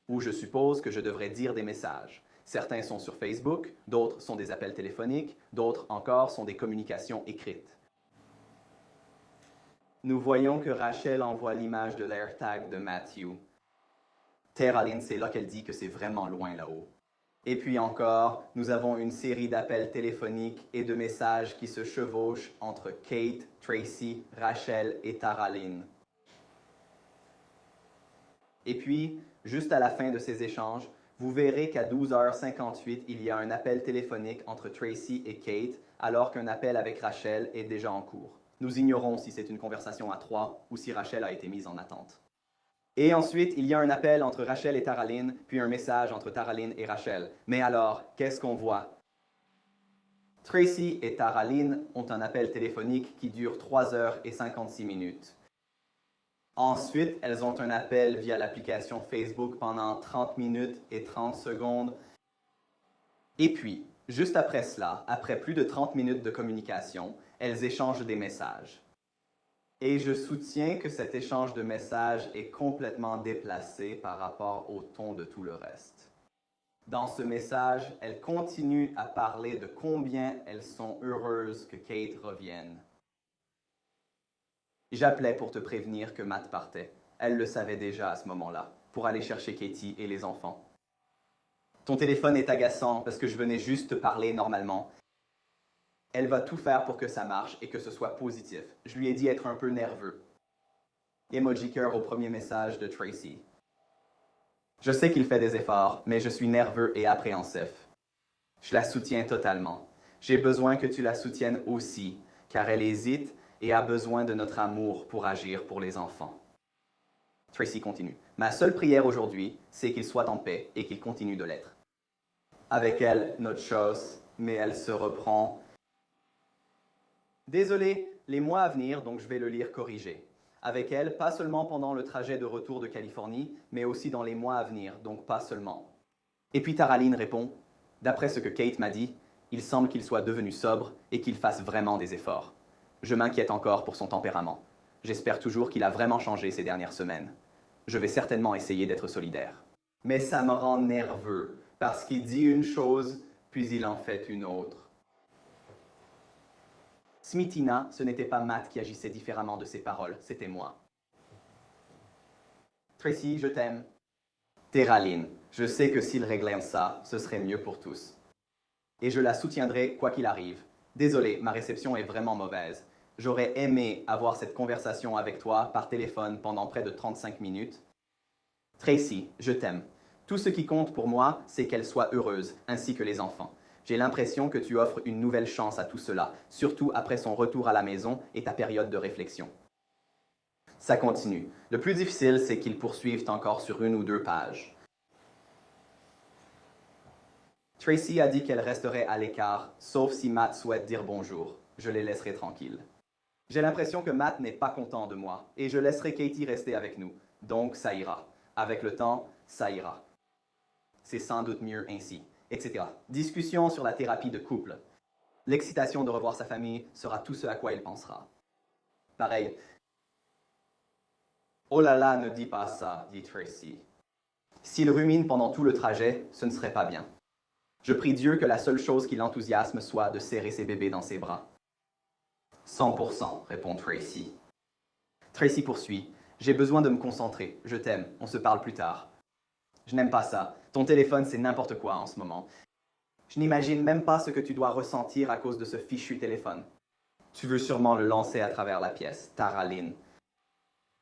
où je suppose que je devrais dire des messages. Certains sont sur Facebook, d'autres sont des appels téléphoniques, d'autres encore sont des communications écrites. Nous voyons que Rachel envoie l'image de l'AirTag de Matthew. Teraline, c'est là qu'elle dit que c'est vraiment loin là-haut. Et puis encore, nous avons une série d'appels téléphoniques et de messages qui se chevauchent entre Kate, Tracy, Rachel et Taraline. Et puis, juste à la fin de ces échanges, vous verrez qu'à 12h58, il y a un appel téléphonique entre Tracy et Kate, alors qu'un appel avec Rachel est déjà en cours. Nous ignorons si c'est une conversation à trois ou si Rachel a été mise en attente. Et ensuite, il y a un appel entre Rachel et Taraline, puis un message entre Taraline et Rachel. Mais alors, qu'est-ce qu'on voit? Tracy et Taraline ont un appel téléphonique qui dure 3h56. Ensuite, elles ont un appel via l'application Facebook pendant 30 minutes et 30 secondes. Et puis, juste après cela, après plus de 30 minutes de communication, elles échangent des messages. Et je soutiens que cet échange de messages est complètement déplacé par rapport au ton de tout le reste. Dans ce message, elles continuent à parler de combien elles sont heureuses que Kate revienne. J'appelais pour te prévenir que Matt partait. Elle le savait déjà à ce moment-là, pour aller chercher Katie et les enfants. Ton téléphone est agaçant parce que je venais juste te parler normalement. Elle va tout faire pour que ça marche et que ce soit positif. Je lui ai dit être un peu nerveux. Emoji cœur au premier message de Tracy. Je sais qu'il fait des efforts, mais je suis nerveux et appréhensif. Je la soutiens totalement. J'ai besoin que tu la soutiennes aussi, car elle hésite et a besoin de notre amour pour agir pour les enfants. Tracy continue. Ma seule prière aujourd'hui, c'est qu'il soit en paix et qu'il continue de l'être. Avec elle, notre chose, mais elle se reprend. Désolé, les mois à venir, donc je vais le lire corrigé. Avec elle, pas seulement pendant le trajet de retour de Californie, mais aussi dans les mois à venir, donc pas seulement. Et puis Taraline répond, d'après ce que Kate m'a dit, il semble qu'il soit devenu sobre et qu'il fasse vraiment des efforts. Je m'inquiète encore pour son tempérament. J'espère toujours qu'il a vraiment changé ces dernières semaines. Je vais certainement essayer d'être solidaire. Mais ça me rend nerveux, parce qu'il dit une chose, puis il en fait une autre. Smithina, ce n'était pas Matt qui agissait différemment de ses paroles, c'était moi. Tracy, je t'aime. Teraline, je sais que s'il réglait ça, ce serait mieux pour tous. Et je la soutiendrai quoi qu'il arrive. Désolé, ma réception est vraiment mauvaise. J'aurais aimé avoir cette conversation avec toi par téléphone pendant près de 35 minutes. Tracy, je t'aime. Tout ce qui compte pour moi, c'est qu'elle soit heureuse, ainsi que les enfants. J'ai l'impression que tu offres une nouvelle chance à tout cela, surtout après son retour à la maison et ta période de réflexion. Ça continue. Le plus difficile, c'est qu'ils poursuivent encore sur une ou deux pages. Tracy a dit qu'elle resterait à l'écart, sauf si Matt souhaite dire bonjour. Je les laisserai tranquilles. J'ai l'impression que Matt n'est pas content de moi, et je laisserai Katie rester avec nous. Donc ça ira. Avec le temps, ça ira. C'est sans doute mieux ainsi, etc. Discussion sur la thérapie de couple. L'excitation de revoir sa famille sera tout ce à quoi il pensera. Pareil. Oh là là, ne dis pas ça, dit Tracy. S'il rumine pendant tout le trajet, ce ne serait pas bien. Je prie Dieu que la seule chose qui l'enthousiasme soit de serrer ses bébés dans ses bras. 100%, répond Tracy. Tracy poursuit. J'ai besoin de me concentrer. Je t'aime. On se parle plus tard. Je n'aime pas ça. Ton téléphone, c'est n'importe quoi en ce moment. Je n'imagine même pas ce que tu dois ressentir à cause de ce fichu téléphone. Tu veux sûrement le lancer à travers la pièce, Taraline.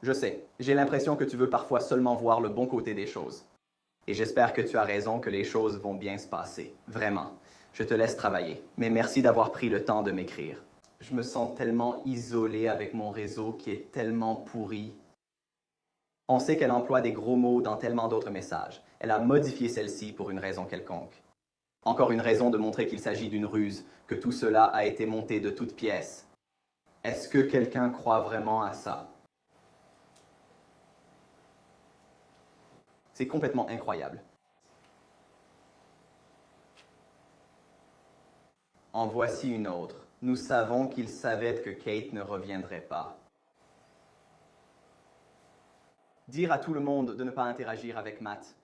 Je sais. J'ai l'impression que tu veux parfois seulement voir le bon côté des choses. Et j'espère que tu as raison, que les choses vont bien se passer. Vraiment. Je te laisse travailler. Mais merci d'avoir pris le temps de m'écrire. Je me sens tellement isolé avec mon réseau qui est tellement pourri. On sait qu'elle emploie des gros mots dans tellement d'autres messages. Elle a modifié celle-ci pour une raison quelconque. Encore une raison de montrer qu'il s'agit d'une ruse, que tout cela a été monté de toutes pièces. Est-ce que quelqu'un croit vraiment à ça? C'est complètement incroyable. En voici une autre. Nous savons qu'il savait que Kate ne reviendrait pas. Dire à tout le monde de ne pas interagir avec Matt.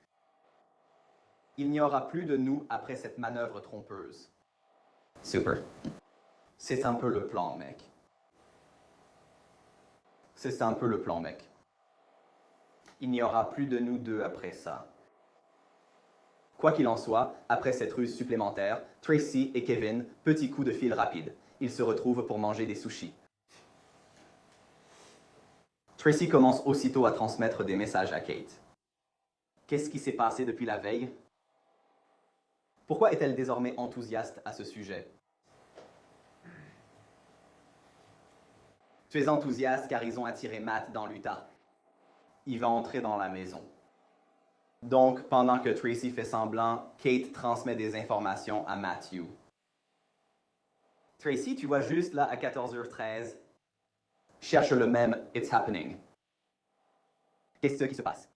Il n'y aura plus de nous après cette manœuvre trompeuse. Super. C'est un peu le plan, mec. C'est un peu le plan, mec. Il n'y aura plus de nous deux après ça. Quoi qu'il en soit, après cette ruse supplémentaire, Tracy et Kevin, petit coup de fil rapide. Ils se retrouvent pour manger des sushis. Tracy commence aussitôt à transmettre des messages à Kate. Qu'est-ce qui s'est passé depuis la veille? Pourquoi est-elle désormais enthousiaste à ce sujet? Tu es enthousiaste car ils ont attiré Matt dans l'Utah. Il va entrer dans la maison. Donc, pendant que Tracy fait semblant, Kate transmet des informations à Matthew. Tracy, tu vois juste là à 14h13, cherche le même It's happening. Qu'est-ce qui se passe?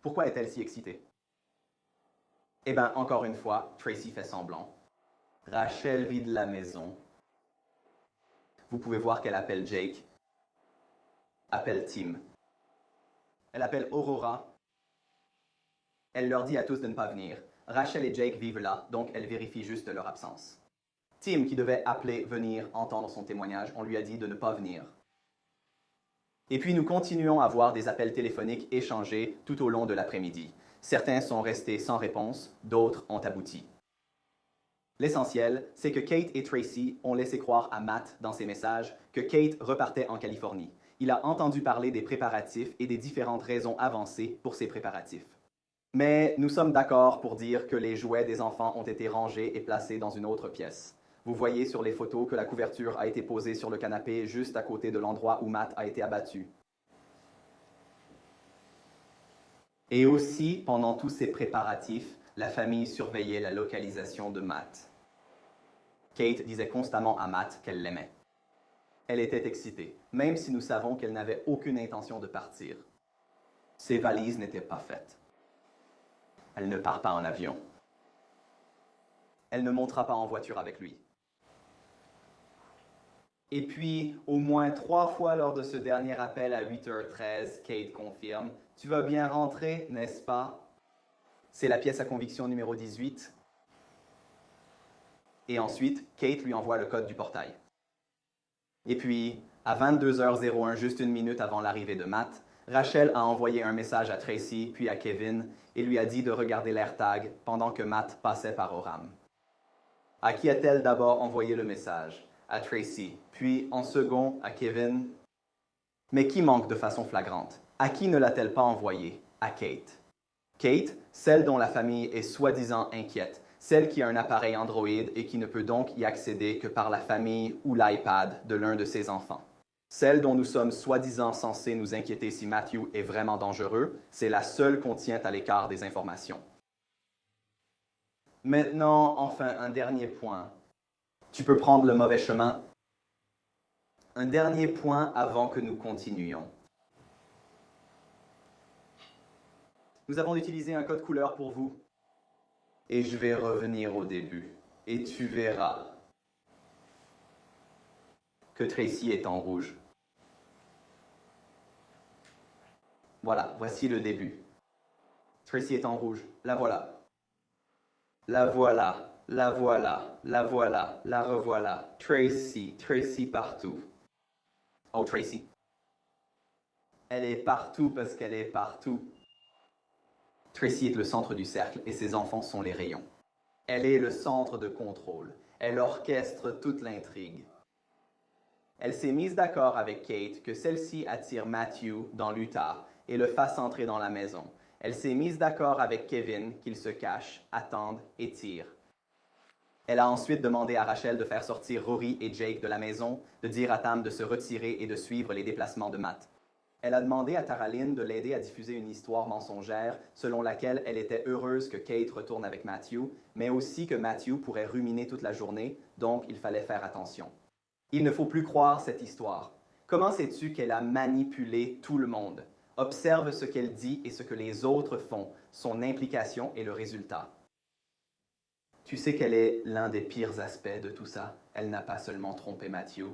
Pourquoi est-elle si excitée? Eh bien, encore une fois, Tracy fait semblant. Rachel vide la maison. Vous pouvez voir qu'elle appelle Jake, appelle Tim. Elle appelle Aurora. Elle leur dit à tous de ne pas venir. Rachel et Jake vivent là, donc elle vérifie juste leur absence. Tim, qui devait appeler, venir, entendre son témoignage, on lui a dit de ne pas venir. Et puis nous continuons à avoir des appels téléphoniques échangés tout au long de l'après-midi. Certains sont restés sans réponse, d'autres ont abouti. L'essentiel, c'est que Kate et Tracy ont laissé croire à Matt dans ses messages que Kate repartait en Californie. Il a entendu parler des préparatifs et des différentes raisons avancées pour ces préparatifs. Mais nous sommes d'accord pour dire que les jouets des enfants ont été rangés et placés dans une autre pièce. Vous voyez sur les photos que la couverture a été posée sur le canapé juste à côté de l'endroit où Matt a été abattu. Et aussi, pendant tous ces préparatifs, la famille surveillait la localisation de Matt. Kate disait constamment à Matt qu'elle l'aimait. Elle était excitée, même si nous savons qu'elle n'avait aucune intention de partir. Ses valises n'étaient pas faites. Elle ne part pas en avion. Elle ne montera pas en voiture avec lui. Et puis, au moins 3 fois lors de ce dernier appel à 8h13, Kate confirme « Tu vas bien rentrer, n'est-ce pas? » C'est la pièce à conviction numéro 18. Et ensuite, Kate lui envoie le code du portail. Et puis, à 22h01, juste une minute avant l'arrivée de Matt, Rachel a envoyé un message à Tracy puis à Kevin et lui a dit de regarder l'AirTag pendant que Matt passait par Orem. À qui a-t-elle d'abord envoyé le message? À Tracy, puis en second à Kevin. Mais qui manque de façon flagrante? À qui ne l'a-t-elle pas envoyé? À Kate. Kate, celle dont la famille est soi-disant inquiète, celle qui a un appareil Android et qui ne peut donc y accéder que par la famille ou l'iPad de l'un de ses enfants. Celle dont nous sommes soi-disant censés nous inquiéter si Matthew est vraiment dangereux, c'est la seule qu'on tient à l'écart des informations. Maintenant, enfin, un dernier point. Tu peux prendre le mauvais chemin. Un dernier point avant que nous continuions. Nous avons utilisé un code couleur pour vous. Et je vais revenir au début. Et tu verras que Tracy est en rouge. Voilà, voici le début. Tracy est en rouge. La voilà. La voilà. La voilà. La voilà. La revoilà. Tracy. Tracy partout. Oh, Tracy. Elle est partout parce qu'elle est partout. Tracy est le centre du cercle et ses enfants sont les rayons. Elle est le centre de contrôle. Elle orchestre toute l'intrigue. Elle s'est mise d'accord avec Kate que celle-ci attire Matthew dans l'Utah et le fasse entrer dans la maison. Elle s'est mise d'accord avec Kevin qu'il se cache, attende et tire. Elle a ensuite demandé à Rachel de faire sortir Rory et Jake de la maison, de dire à Tam de se retirer et de suivre les déplacements de Matt. Elle a demandé à Taraline de l'aider à diffuser une histoire mensongère selon laquelle elle était heureuse que Kate retourne avec Matthew, mais aussi que Matthew pourrait ruminer toute la journée, donc il fallait faire attention. Il ne faut plus croire cette histoire. Comment sais-tu qu'elle a manipulé tout le monde? Observe ce qu'elle dit et ce que les autres font, son implication et le résultat. Tu sais quel est l'un des pires aspects de tout ça? Elle n'a pas seulement trompé Matthew.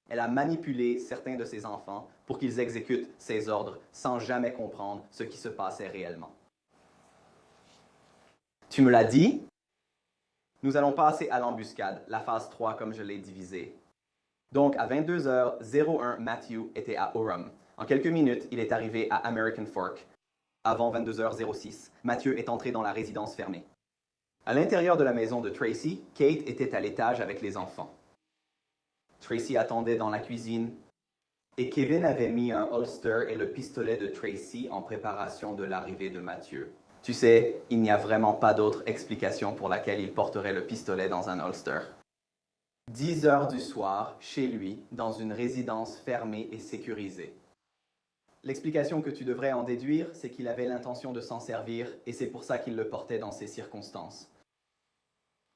Elle a manipulé certains de ses enfants pour qu'ils exécutent ses ordres sans jamais comprendre ce qui se passait réellement. Tu me l'as dit? Nous allons passer à l'embuscade, la phase 3 comme je l'ai divisée. Donc, à 22h01, Matthew était à Orem. En quelques minutes, il est arrivé à American Fork. Avant 22h06, Matthew est entré dans la résidence fermée. À l'intérieur de la maison de Tracy, Kate était à l'étage avec les enfants. Tracy attendait dans la cuisine et Kevin avait mis un holster et le pistolet de Tracy en préparation de l'arrivée de Matthew. Tu sais, il n'y a vraiment pas d'autre explication pour laquelle il porterait le pistolet dans un holster. 10 heures du soir, chez lui, dans une résidence fermée et sécurisée. L'explication que tu devrais en déduire, c'est qu'il avait l'intention de s'en servir et c'est pour ça qu'il le portait dans ces circonstances.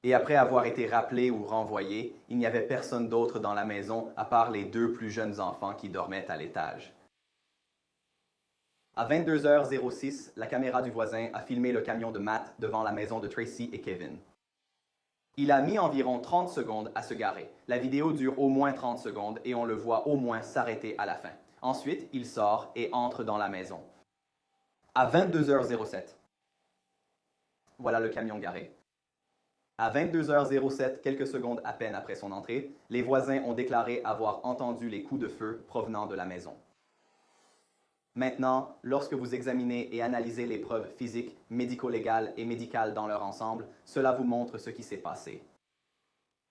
Et après avoir été rappelé ou renvoyé, il n'y avait personne d'autre dans la maison à part les 2 plus jeunes enfants qui dormaient à l'étage. À 22h06, la caméra du voisin a filmé le camion de Matt devant la maison de Tracy et Kevin. Il a mis environ 30 secondes à se garer. La vidéo dure au moins 30 secondes et on le voit au moins s'arrêter à la fin. Ensuite, il sort et entre dans la maison. À 22h07, voilà le camion garé. À 22h07, quelques secondes à peine après son entrée, les voisins ont déclaré avoir entendu les coups de feu provenant de la maison. Maintenant, lorsque vous examinez et analysez les preuves physiques, médico-légales et médicales dans leur ensemble, cela vous montre ce qui s'est passé.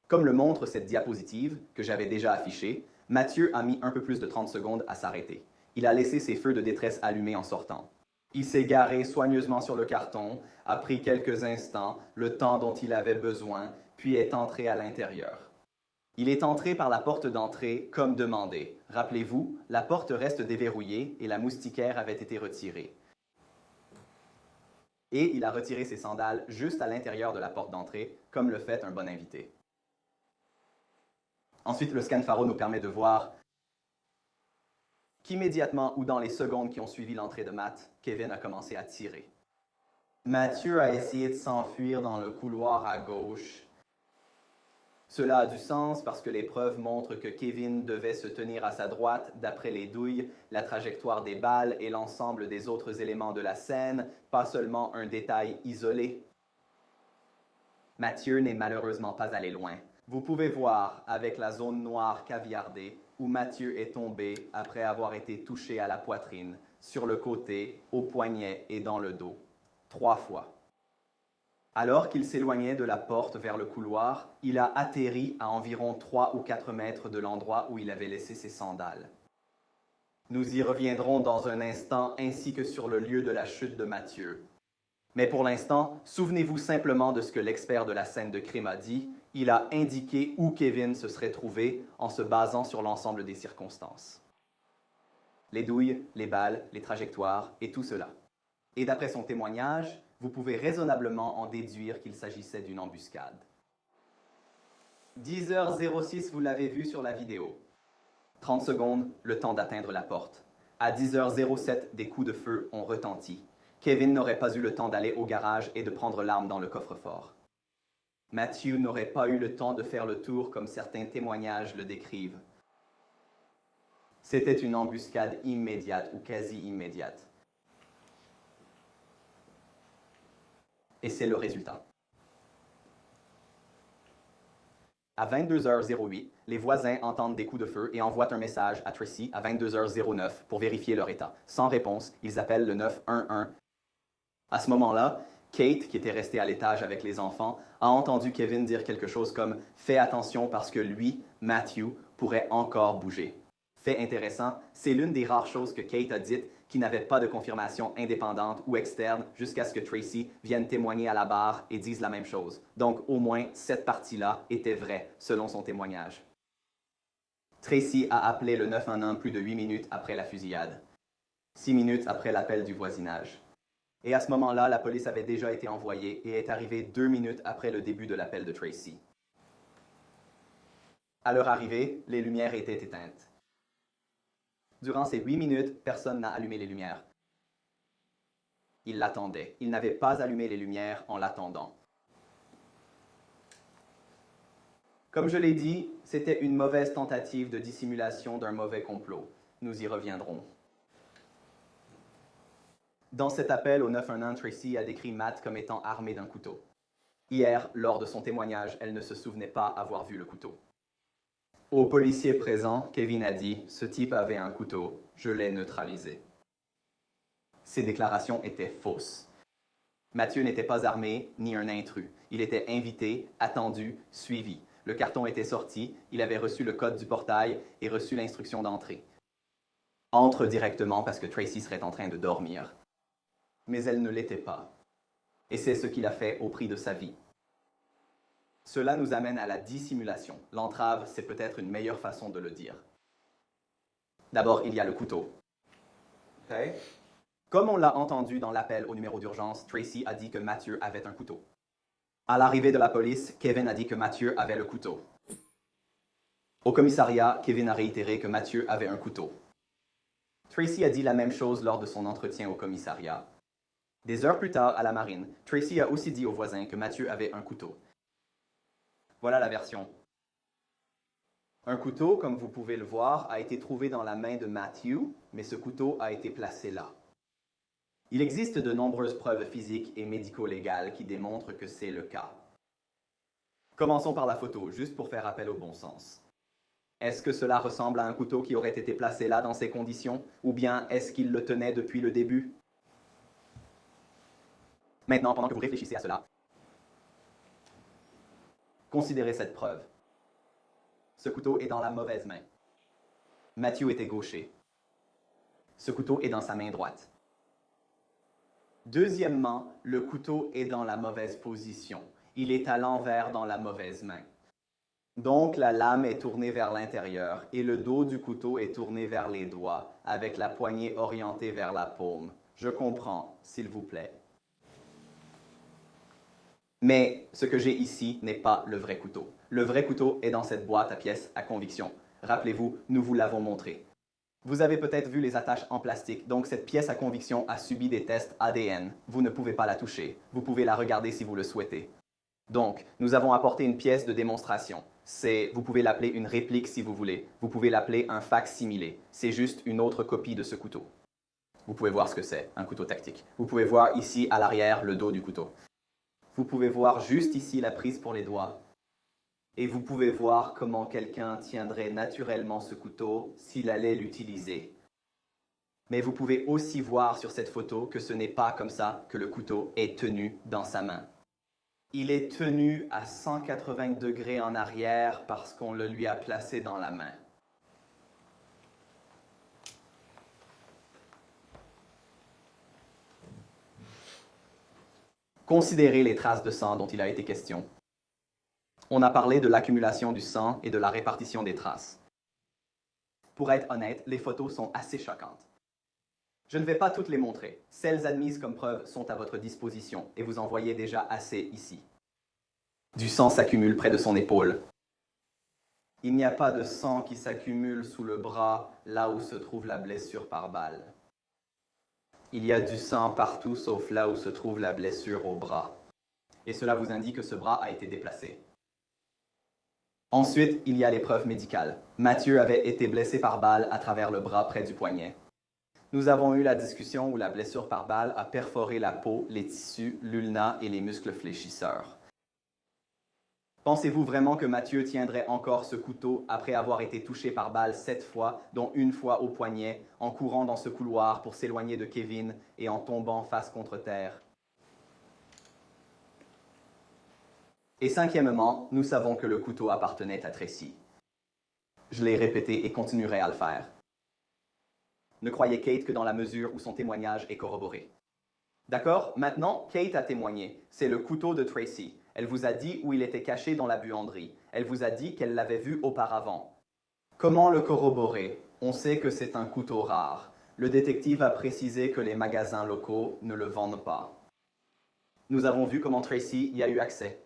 Comme le montre cette diapositive, que j'avais déjà affichée, Matthew a mis un peu plus de 30 secondes à s'arrêter. Il a laissé ses feux de détresse allumés en sortant. Il s'est garé soigneusement sur le carton, a pris quelques instants, le temps dont il avait besoin, puis est entré à l'intérieur. Il est entré par la porte d'entrée comme demandé. Rappelez-vous, la porte reste déverrouillée et la moustiquaire avait été retirée. Et il a retiré ses sandales juste à l'intérieur de la porte d'entrée, comme le fait un bon invité. Ensuite, le scan Faro nous permet de voir qu'immédiatement ou dans les secondes qui ont suivi l'entrée de Matt, Kevin a commencé à tirer. Matthew a essayé de s'enfuir dans le couloir à gauche. Cela a du sens parce que les preuves montrent que Kevin devait se tenir à sa droite d'après les douilles, la trajectoire des balles et l'ensemble des autres éléments de la scène, pas seulement un détail isolé. Matthew n'est malheureusement pas allé loin. Vous pouvez voir avec la zone noire caviardée où Matthew est tombé après avoir été touché à la poitrine, sur le côté, au poignet et dans le dos. 3 fois. Alors qu'il s'éloignait de la porte vers le couloir, il a atterri à environ 3 ou 4 mètres de l'endroit où il avait laissé ses sandales. Nous y reviendrons dans un instant ainsi que sur le lieu de la chute de Matthew. Mais pour l'instant, souvenez-vous simplement de ce que l'expert de la scène de crime a dit. Il a indiqué où Kevin se serait trouvé en se basant sur l'ensemble des circonstances. Les douilles, les balles, les trajectoires et tout cela. Et d'après son témoignage, vous pouvez raisonnablement en déduire qu'il s'agissait d'une embuscade. 10h06, vous l'avez vu sur la vidéo. 30 secondes, le temps d'atteindre la porte. À 10h07, des coups de feu ont retenti. Kevin n'aurait pas eu le temps d'aller au garage et de prendre l'arme dans le coffre-fort. Matthew n'aurait pas eu le temps de faire le tour comme certains témoignages le décrivent. C'était une embuscade immédiate ou quasi immédiate. Et c'est le résultat. À 22h08, les voisins entendent des coups de feu et envoient un message à Tracy à 22h09 pour vérifier leur état. Sans réponse, ils appellent le 911. À ce moment-là, Kate, qui était restée à l'étage avec les enfants, a entendu Kevin dire quelque chose comme « Fais attention parce que lui, Matthew, pourrait encore bouger ». Fait intéressant, c'est l'une des rares choses que Kate a dites qui n'avait pas de confirmation indépendante ou externe jusqu'à ce que Tracy vienne témoigner à la barre et dise la même chose. Donc, au moins, cette partie-là était vraie, selon son témoignage. Tracy a appelé le 911 plus de 8 minutes après la fusillade, 6 minutes après l'appel du voisinage. Et à ce moment-là, la police avait déjà été envoyée et est arrivée 2 minutes après le début de l'appel de Tracy. À leur arrivée, les lumières étaient éteintes. Durant ces 8 minutes, personne n'a allumé les lumières. Ils l'attendaient. Ils n'avaient pas allumé les lumières en l'attendant. Comme je l'ai dit, c'était une mauvaise tentative de dissimulation d'un mauvais complot. Nous y reviendrons. Dans cet appel au 911, Tracy a décrit Matt comme étant armé d'un couteau. Hier, lors de son témoignage, elle ne se souvenait pas avoir vu le couteau. Aux policiers présents, Kevin a dit « Ce type avait un couteau, je l'ai neutralisé ». Ces déclarations étaient fausses. Mathieu n'était pas armé ni un intrus. Il était invité, attendu, suivi. Le carton était sorti, il avait reçu le code du portail et reçu l'instruction d'entrée. Entre directement parce que Tracy serait en train de dormir. Mais elle ne l'était pas. Et c'est ce qu'il a fait au prix de sa vie. Cela nous amène à la dissimulation. L'entrave, c'est peut-être une meilleure façon de le dire. D'abord, il y a le couteau. Okay. Comme on l'a entendu dans l'appel au numéro d'urgence, Tracy a dit que Mathieu avait un couteau. À l'arrivée de la police, Kevin a dit que Mathieu avait le couteau. Au commissariat, Kevin a réitéré que Mathieu avait un couteau. Tracy a dit la même chose lors de son entretien au commissariat. Des heures plus tard, à la marine, Tracy a aussi dit aux voisins que Mathieu avait un couteau. Voilà la version. Un couteau, comme vous pouvez le voir, a été trouvé dans la main de Matthew, mais ce couteau a été placé là. Il existe de nombreuses preuves physiques et médico-légales qui démontrent que c'est le cas. Commençons par la photo, juste pour faire appel au bon sens. Est-ce que cela ressemble à un couteau qui aurait été placé là dans ces conditions, ou bien est-ce qu'il le tenait depuis le début? Maintenant, pendant que vous réfléchissez à cela, considérez cette preuve. Ce couteau est dans la mauvaise main. Mathieu était gaucher. Ce couteau est dans sa main droite. Deuxièmement, le couteau est dans la mauvaise position. Il est à l'envers dans la mauvaise main. Donc, la lame est tournée vers l'intérieur et le dos du couteau est tourné vers les doigts, avec la poignée orientée vers la paume. Je comprends, s'il vous plaît. Mais ce que j'ai ici n'est pas le vrai couteau. Le vrai couteau est dans cette boîte à pièces à conviction. Rappelez-vous, nous vous l'avons montré. Vous avez peut-être vu les attaches en plastique, donc cette pièce à conviction a subi des tests ADN. Vous ne pouvez pas la toucher. Vous pouvez la regarder si vous le souhaitez. Donc, nous avons apporté une pièce de démonstration. Vous pouvez l'appeler une réplique si vous voulez. Vous pouvez l'appeler un fac-similé. C'est juste une autre copie de ce couteau. Vous pouvez voir ce que c'est, un couteau tactique. Vous pouvez voir ici, à l'arrière, le dos du couteau. Vous pouvez voir juste ici la prise pour les doigts. Et vous pouvez voir comment quelqu'un tiendrait naturellement ce couteau s'il allait l'utiliser. Mais vous pouvez aussi voir sur cette photo que ce n'est pas comme ça que le couteau est tenu dans sa main. Il est tenu à 180 degrés en arrière parce qu'on le lui a placé dans la main. Considérez les traces de sang dont il a été question. On a parlé de l'accumulation du sang et de la répartition des traces. Pour être honnête, les photos sont assez choquantes. Je ne vais pas toutes les montrer. Celles admises comme preuve sont à votre disposition et vous en voyez déjà assez ici. Du sang s'accumule près de son épaule. Il n'y a pas de sang qui s'accumule sous le bras, là où se trouve la blessure par balle. Il y a du sang partout sauf là où se trouve la blessure au bras. Et cela vous indique que ce bras a été déplacé. Ensuite, il y a les preuves médicales. Mathieu avait été blessé par balle à travers le bras près du poignet. Nous avons eu la discussion où la blessure par balle a perforé la peau, les tissus, l'ulna et les muscles fléchisseurs. Pensez-vous vraiment que Mathieu tiendrait encore ce couteau après avoir été touché par balle 7 fois, dont une fois au poignet, en courant dans ce couloir pour s'éloigner de Kevin et en tombant face contre terre? Et cinquièmement, nous savons que le couteau appartenait à Tracy. Je l'ai répété et continuerai à le faire. Ne croyez Kate que dans la mesure où son témoignage est corroboré. D'accord? Maintenant, Kate a témoigné. C'est le couteau de Tracy. Elle vous a dit où il était caché dans la buanderie. Elle vous a dit qu'elle l'avait vu auparavant. Comment le corroborer? On sait que c'est un couteau rare. Le détective a précisé que les magasins locaux ne le vendent pas. Nous avons vu comment Tracy y a eu accès.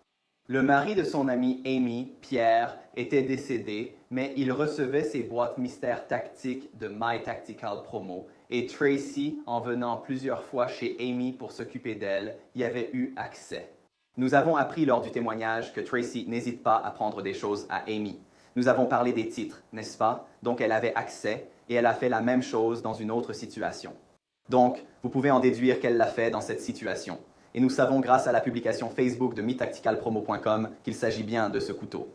Le mari de son amie Amy, Pierre, était décédé, mais il recevait ses boîtes mystères tactiques de My Tactical Promo, et Tracy, en venant plusieurs fois chez Amy pour s'occuper d'elle, y avait eu accès. Nous avons appris lors du témoignage que Tracy n'hésite pas à prendre des choses à Amy. Nous avons parlé des titres, n'est-ce pas? Donc elle avait accès, et elle a fait la même chose dans une autre situation. Donc, vous pouvez en déduire qu'elle l'a fait dans cette situation. Et nous savons grâce à la publication Facebook de mytacticalpromo.com qu'il s'agit bien de ce couteau.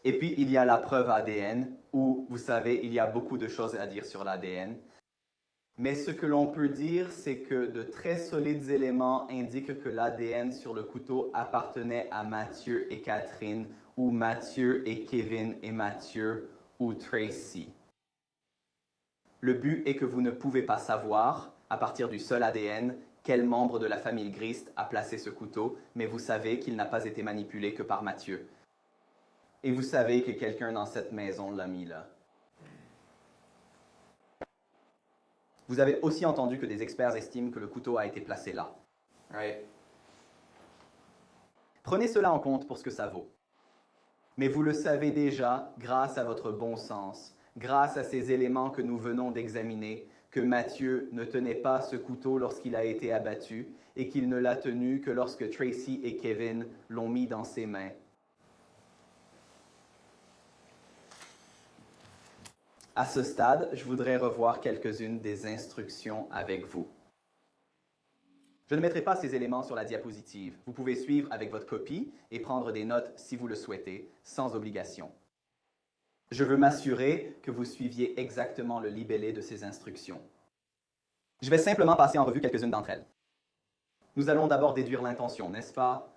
Et puis, il y a la preuve ADN, où, vous savez, il y a beaucoup de choses à dire sur l'ADN. Mais ce que l'on peut dire, c'est que de très solides éléments indiquent que l'ADN sur le couteau appartenait à Mathieu et Catherine, ou Mathieu et Kevin et Mathieu, ou Tracy. Le but est que vous ne pouvez pas savoir, à partir du seul ADN, quel membre de la famille Grist a placé ce couteau, mais vous savez qu'il n'a pas été manipulé que par Mathieu. Et vous savez que quelqu'un dans cette maison l'a mis là. Vous avez aussi entendu que des experts estiment que le couteau a été placé là. Right? Prenez cela en compte pour ce que ça vaut. Mais vous le savez déjà grâce à votre bon sens, grâce à ces éléments que nous venons d'examiner, que Mathieu ne tenait pas ce couteau lorsqu'il a été abattu et qu'il ne l'a tenu que lorsque Tracy et Kevin l'ont mis dans ses mains. À ce stade, je voudrais revoir quelques-unes des instructions avec vous. Je ne mettrai pas ces éléments sur la diapositive. Vous pouvez suivre avec votre copie et prendre des notes si vous le souhaitez, sans obligation. Je veux m'assurer que vous suiviez exactement le libellé de ces instructions. Je vais simplement passer en revue quelques-unes d'entre elles. Nous allons d'abord déduire l'intention, n'est-ce pas?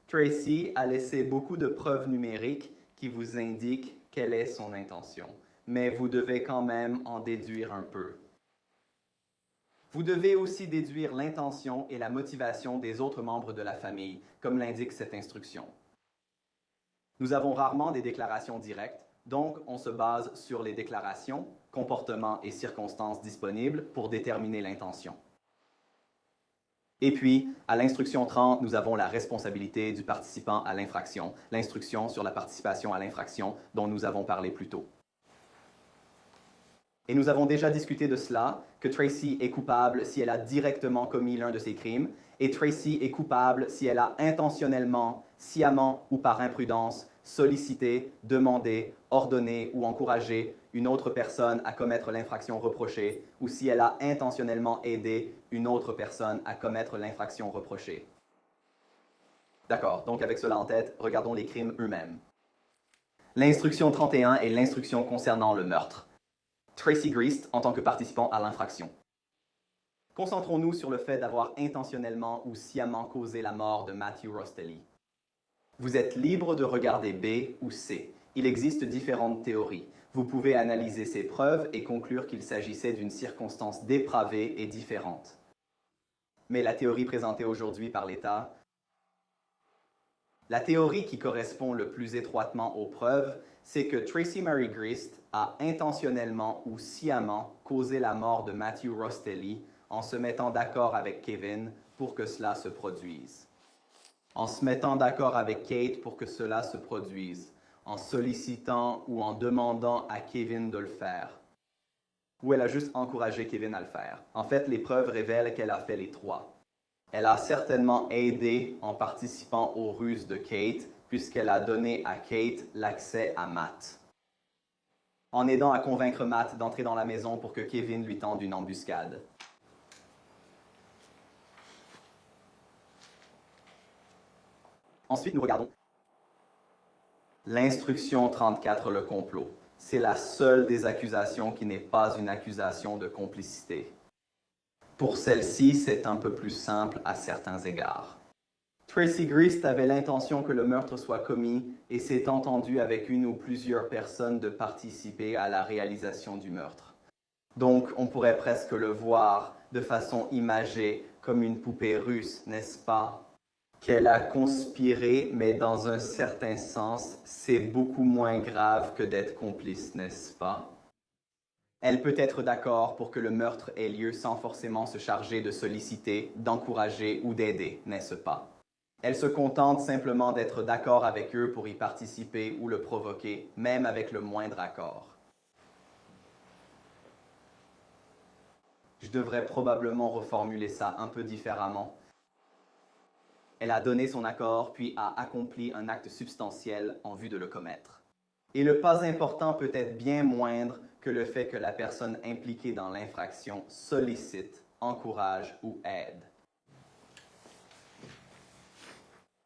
Tracy a laissé beaucoup de preuves numériques qui vous indiquent quelle est son intention, mais vous devez quand même en déduire un peu. Vous devez aussi déduire l'intention et la motivation des autres membres de la famille, comme l'indique cette instruction. Nous avons rarement des déclarations directes, donc on se base sur les déclarations, comportements et circonstances disponibles pour déterminer l'intention. Et puis, à l'instruction 30, nous avons la responsabilité du participant à l'infraction, l'instruction sur la participation à l'infraction dont nous avons parlé plus tôt. Et nous avons déjà discuté de cela, que Tracy est coupable si elle a directement commis l'un de ces crimes, et Tracy est coupable si elle a intentionnellement, sciemment ou par imprudence, sollicité, demandé, ordonné ou encouragé une autre personne à commettre l'infraction reprochée, ou si elle a intentionnellement aidé une autre personne à commettre l'infraction reprochée. D'accord, donc avec cela en tête, regardons les crimes eux-mêmes. L'instruction 31 est l'instruction concernant le meurtre. Tracy Grist en tant que participant à l'infraction. Concentrons-nous sur le fait d'avoir intentionnellement ou sciemment causé la mort de Matthew Rostelli. Vous êtes libre de regarder B ou C. Il existe différentes théories. Vous pouvez analyser ces preuves et conclure qu'il s'agissait d'une circonstance dépravée et différente. Mais la théorie présentée aujourd'hui par l'État, la théorie qui correspond le plus étroitement aux preuves, c'est que Tracy Mary Grist a intentionnellement ou sciemment causé la mort de Matthew Rostelli en se mettant d'accord avec Kevin pour que cela se produise. En se mettant d'accord avec Kate pour que cela se produise, en sollicitant ou en demandant à Kevin de le faire. Ou elle a juste encouragé Kevin à le faire. En fait, les preuves révèlent qu'elle a fait les trois. Elle a certainement aidé en participant aux ruses de Kate, puisqu'elle a donné à Kate l'accès à Matt. En aidant à convaincre Matt d'entrer dans la maison pour que Kevin lui tende une embuscade. Ensuite, nous regardons l'instruction 34, le complot. C'est la seule des accusations qui n'est pas une accusation de complicité. Pour celle-ci, c'est un peu plus simple à certains égards. Tracy Grist avait l'intention que le meurtre soit commis et s'est entendu avec une ou plusieurs personnes de participer à la réalisation du meurtre. Donc, on pourrait presque le voir de façon imagée comme une poupée russe, n'est-ce pas? Qu'elle a conspiré, mais dans un certain sens, c'est beaucoup moins grave que d'être complice, n'est-ce pas? Elle peut être d'accord pour que le meurtre ait lieu sans forcément se charger de solliciter, d'encourager ou d'aider, n'est-ce pas? Elle se contente simplement d'être d'accord avec eux pour y participer ou le provoquer, même avec le moindre accord. Je devrais probablement reformuler ça un peu différemment. Elle a donné son accord, puis a accompli un acte substantiel en vue de le commettre. Et le pas important peut être bien moindre que le fait que la personne impliquée dans l'infraction sollicite, encourage ou aide.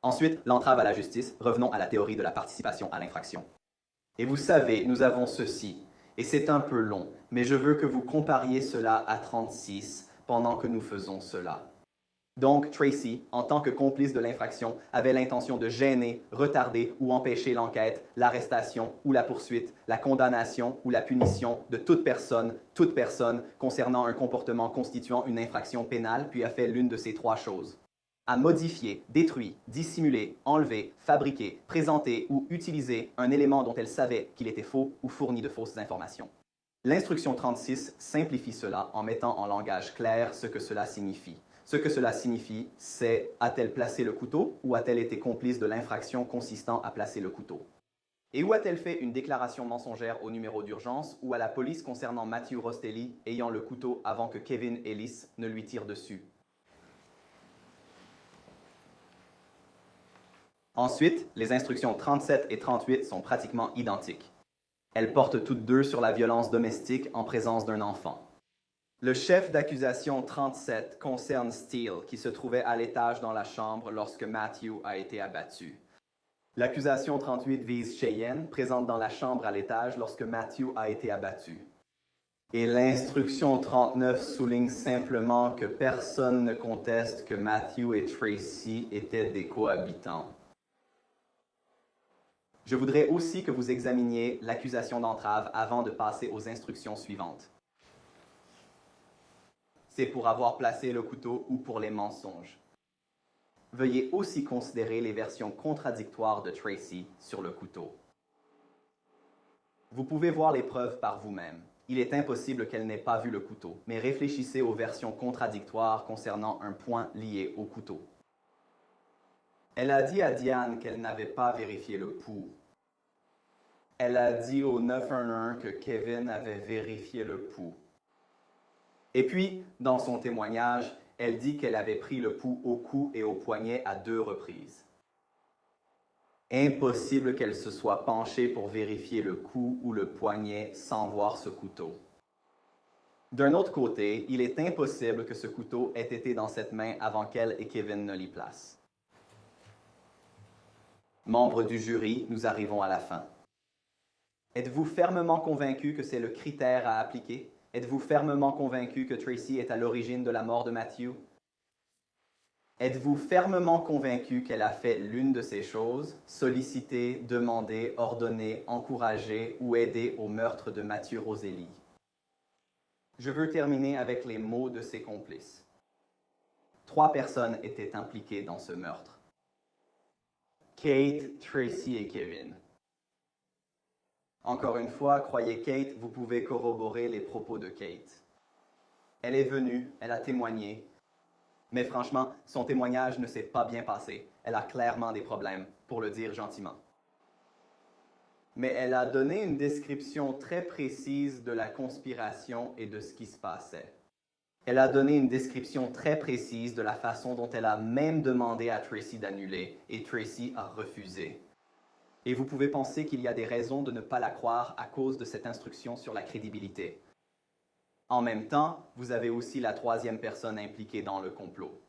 Ensuite, l'entrave à la justice. Revenons à la théorie de la participation à l'infraction. Et vous savez, nous avons ceci, et c'est un peu long, mais je veux que vous compariez cela à 36 pendant que nous faisons cela. Donc, Tracy, en tant que complice de l'infraction, avait l'intention de gêner, retarder ou empêcher l'enquête, l'arrestation ou la poursuite, la condamnation ou la punition de toute personne concernant un comportement constituant une infraction pénale, puis a fait l'une de ces trois choses. A modifié, détruit, dissimulé, enlevé, fabriqué, présenté ou utilisé un élément dont elle savait qu'il était faux ou fourni de fausses informations. L'instruction 36 simplifie cela en mettant en langage clair ce que cela signifie. Ce que cela signifie, c'est a-t-elle placé le couteau ou a-t-elle été complice de l'infraction consistant à placer le couteau? Et où a-t-elle fait une déclaration mensongère au numéro d'urgence ou à la police concernant Matthew Rostelli ayant le couteau avant que Kevin Ellis ne lui tire dessus? Ensuite, les instructions 37 et 38 sont pratiquement identiques. Elles portent toutes deux sur la violence domestique en présence d'un enfant. Le chef d'accusation 37 concerne Steele, qui se trouvait à l'étage dans la chambre lorsque Matthew a été abattu. L'accusation 38 vise Cheyenne, présente dans la chambre à l'étage lorsque Matthew a été abattu. Et l'instruction 39 souligne simplement que personne ne conteste que Matthew et Tracy étaient des cohabitants. Je voudrais aussi que vous examiniez l'accusation d'entrave avant de passer aux instructions suivantes. C'est pour avoir placé le couteau ou pour les mensonges. Veuillez aussi considérer les versions contradictoires de Tracy sur le couteau. Vous pouvez voir les preuves par vous-même. Il est impossible qu'elle n'ait pas vu le couteau, mais réfléchissez aux versions contradictoires concernant un point lié au couteau. Elle a dit à Diane qu'elle n'avait pas vérifié le pouls. Elle a dit au 911 que Kevin avait vérifié le pouls. Et puis, dans son témoignage, elle dit qu'elle avait pris le pouls au cou et au poignet à 2 reprises. Impossible qu'elle se soit penchée pour vérifier le cou ou le poignet sans voir ce couteau. D'un autre côté, il est impossible que ce couteau ait été dans cette main avant qu'elle et Kevin ne l'y placent. Membres du jury, nous arrivons à la fin. Êtes-vous fermement convaincu que c'est le critère à appliquer? Êtes-vous fermement convaincu que Tracy est à l'origine de la mort de Matthew? Êtes-vous fermement convaincu qu'elle a fait l'une de ces choses, solliciter, demander, ordonner, encourager ou aider au meurtre de Matthew Roselli? Je veux terminer avec les mots de ses complices. 3 personnes étaient impliquées dans ce meurtre. Kate, Tracy et Kevin. Encore une fois, croyez Kate, vous pouvez corroborer les propos de Kate. Elle est venue, elle a témoigné, mais franchement, son témoignage ne s'est pas bien passé. Elle a clairement des problèmes, pour le dire gentiment. Mais elle a donné une description très précise de la conspiration et de ce qui se passait. Elle a donné une description très précise de la façon dont elle a même demandé à Tracy d'annuler, et Tracy a refusé. Et vous pouvez penser qu'il y a des raisons de ne pas la croire à cause de cette instruction sur la crédibilité. En même temps, vous avez aussi la 3e personne impliquée dans le complot.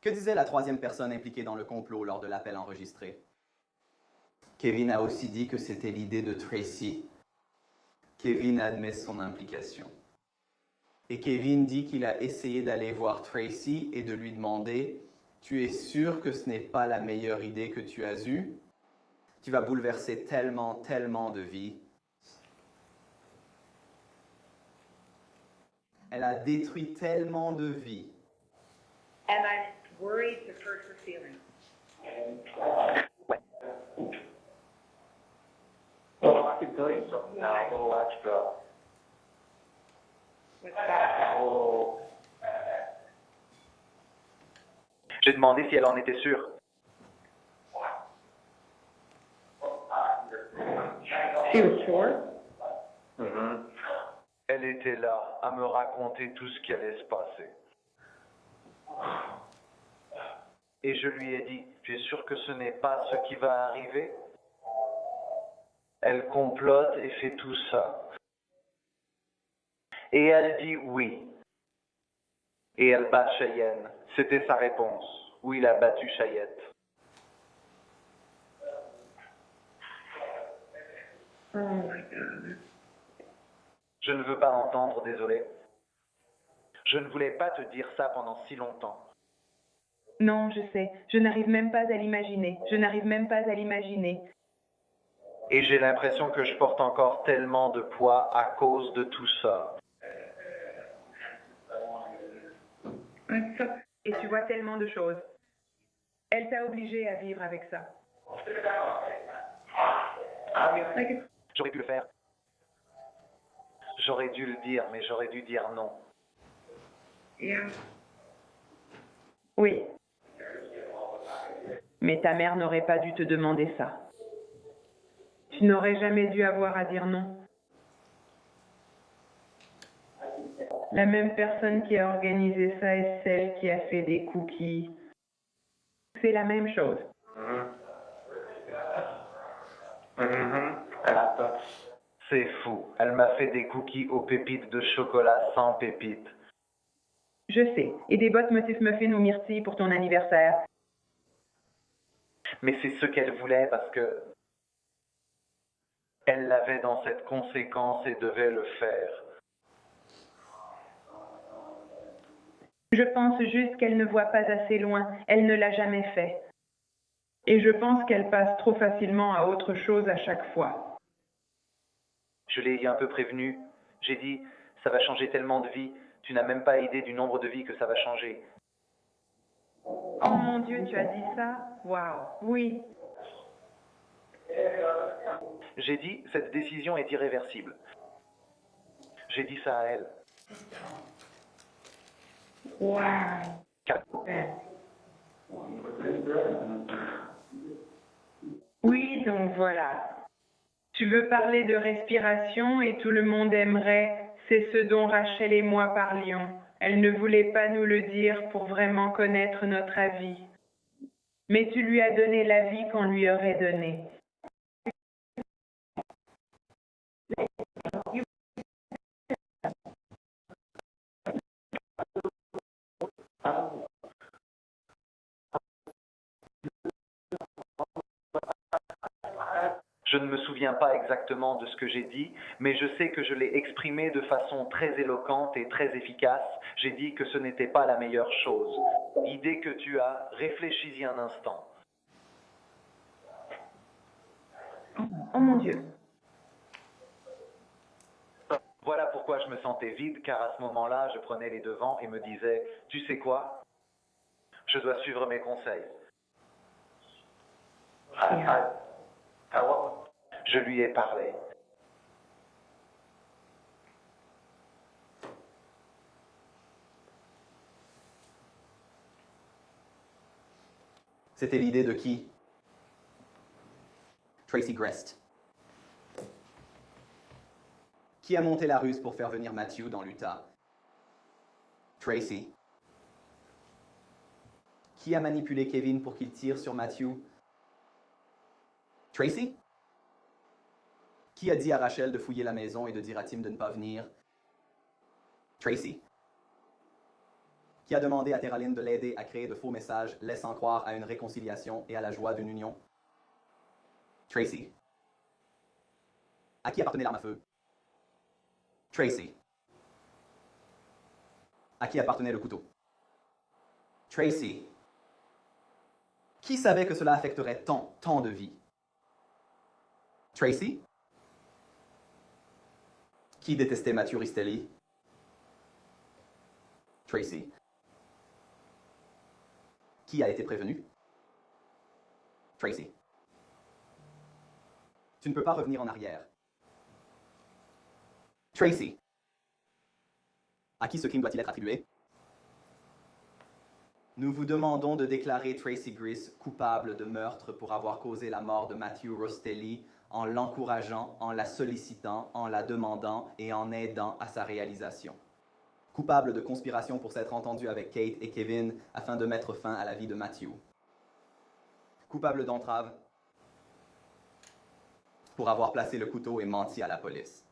Que disait la 3e personne impliquée dans le complot lors de l'appel enregistré? Kevin a aussi dit que c'était l'idée de Tracy. Kevin admet son implication. Et Kevin dit qu'il a essayé d'aller voir Tracy et de lui demander « Tu es sûr que ce n'est pas la meilleure idée que tu as eue? Tu vas bouleverser tellement, tellement de vies. Elle a détruit tellement de vies. And I'm worried to hurt her feelings. Well, I can tell you something now, a little extra. What's that? Oh, J'ai demandé si elle en était sûre. She was sure? Elle était là à me raconter tout ce qui allait se passer. Et je lui ai dit, tu es sûr que ce n'est pas ce qui va arriver? Elle complote et fait tout ça. Et elle dit oui. Et elle bat Cheyenne. C'était sa réponse. Oui, il a battu Chayette. Oh my God. Je ne veux pas entendre, désolé. Je ne voulais pas te dire ça pendant si longtemps. Non, je sais. Je n'arrive même pas à l'imaginer. Je n'arrive même pas à l'imaginer. Et j'ai l'impression que je porte encore tellement de poids à cause de tout ça. I'm so... Et tu vois tellement de choses. Elle t'a obligé à vivre avec ça. Like, J'aurais pu le faire. J'aurais dû le dire, mais j'aurais dû dire non. yeah. Oui. Mais ta mère n'aurait pas dû te demander ça. Tu n'aurais jamais dû avoir à dire non. La même personne qui a organisé ça est celle qui a fait des cookies. C'est la même chose. C'est fou. Elle m'a fait des cookies aux pépites de chocolat sans pépites. Je sais. Et des bottes motifs muffins ou myrtilles pour ton anniversaire. Mais c'est ce qu'elle voulait parce que elle l'avait dans cette conséquence et devait le faire. Je pense juste qu'elle ne voit pas assez loin. Elle ne l'a jamais fait. Et je pense qu'elle passe trop facilement à autre chose à chaque fois. Je l'ai un peu prévenu. J'ai dit, ça va changer tellement de vies. Tu n'as même pas idée du nombre de vies que ça va changer. Oh mon Dieu, tu as dit ça? Waouh. Oui. J'ai dit, cette décision est irréversible. J'ai dit ça à elle. Wow. Oui, donc voilà. Tu veux parler de respiration et tout le monde aimerait. C'est ce dont Rachel et moi parlions. Elle ne voulait pas nous le dire pour vraiment connaître notre avis. Mais tu lui as donné l'avis qu'on lui aurait donné. Je ne me souviens pas exactement de ce que j'ai dit, mais je sais que je l'ai exprimé de façon très éloquente et très efficace. J'ai dit que ce n'était pas la meilleure chose. L'idée que tu as, réfléchis-y un instant. Oh mon Dieu. Voilà pourquoi je me sentais vide, car à ce moment-là, je prenais les devants et me disais, tu sais quoi? Je dois suivre mes conseils. Je lui ai parlé. C'était l'idée de qui? Tracy Grest. Qui a monté la ruse pour faire venir Matthew dans l'Utah? Tracy. Qui a manipulé Kevin pour qu'il tire sur Matthew? Tracy? Qui a dit à Rachel de fouiller la maison et de dire à Tim de ne pas venir? Tracy. Qui a demandé à Teraline de l'aider à créer de faux messages laissant croire à une réconciliation et à la joie d'une union? Tracy. À qui appartenait l'arme à feu? Tracy. À qui appartenait le couteau? Tracy. Qui savait que cela affecterait tant de vies? Tracy? Qui détestait Matthew Ristelli? Tracy. Qui a été prévenu? Tracy. Tu ne peux pas revenir en arrière. Tracy. À qui ce crime doit-il être attribué? Nous vous demandons de déclarer Tracy Gris coupable de meurtre pour avoir causé la mort de Matthew Rostelli en l'encourageant, en la sollicitant, en la demandant et en aidant à sa réalisation. Coupable de conspiration pour s'être entendu avec Kate et Kevin afin de mettre fin à la vie de Matthew. Coupable d'entrave pour avoir placé le couteau et menti à la police.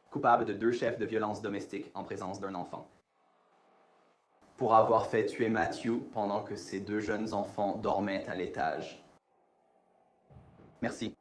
Coupable de 2 chefs de violence domestique en présence d'un enfant. Pour avoir fait tuer Matthew pendant que ses 2 jeunes enfants dormaient à l'étage. Merci.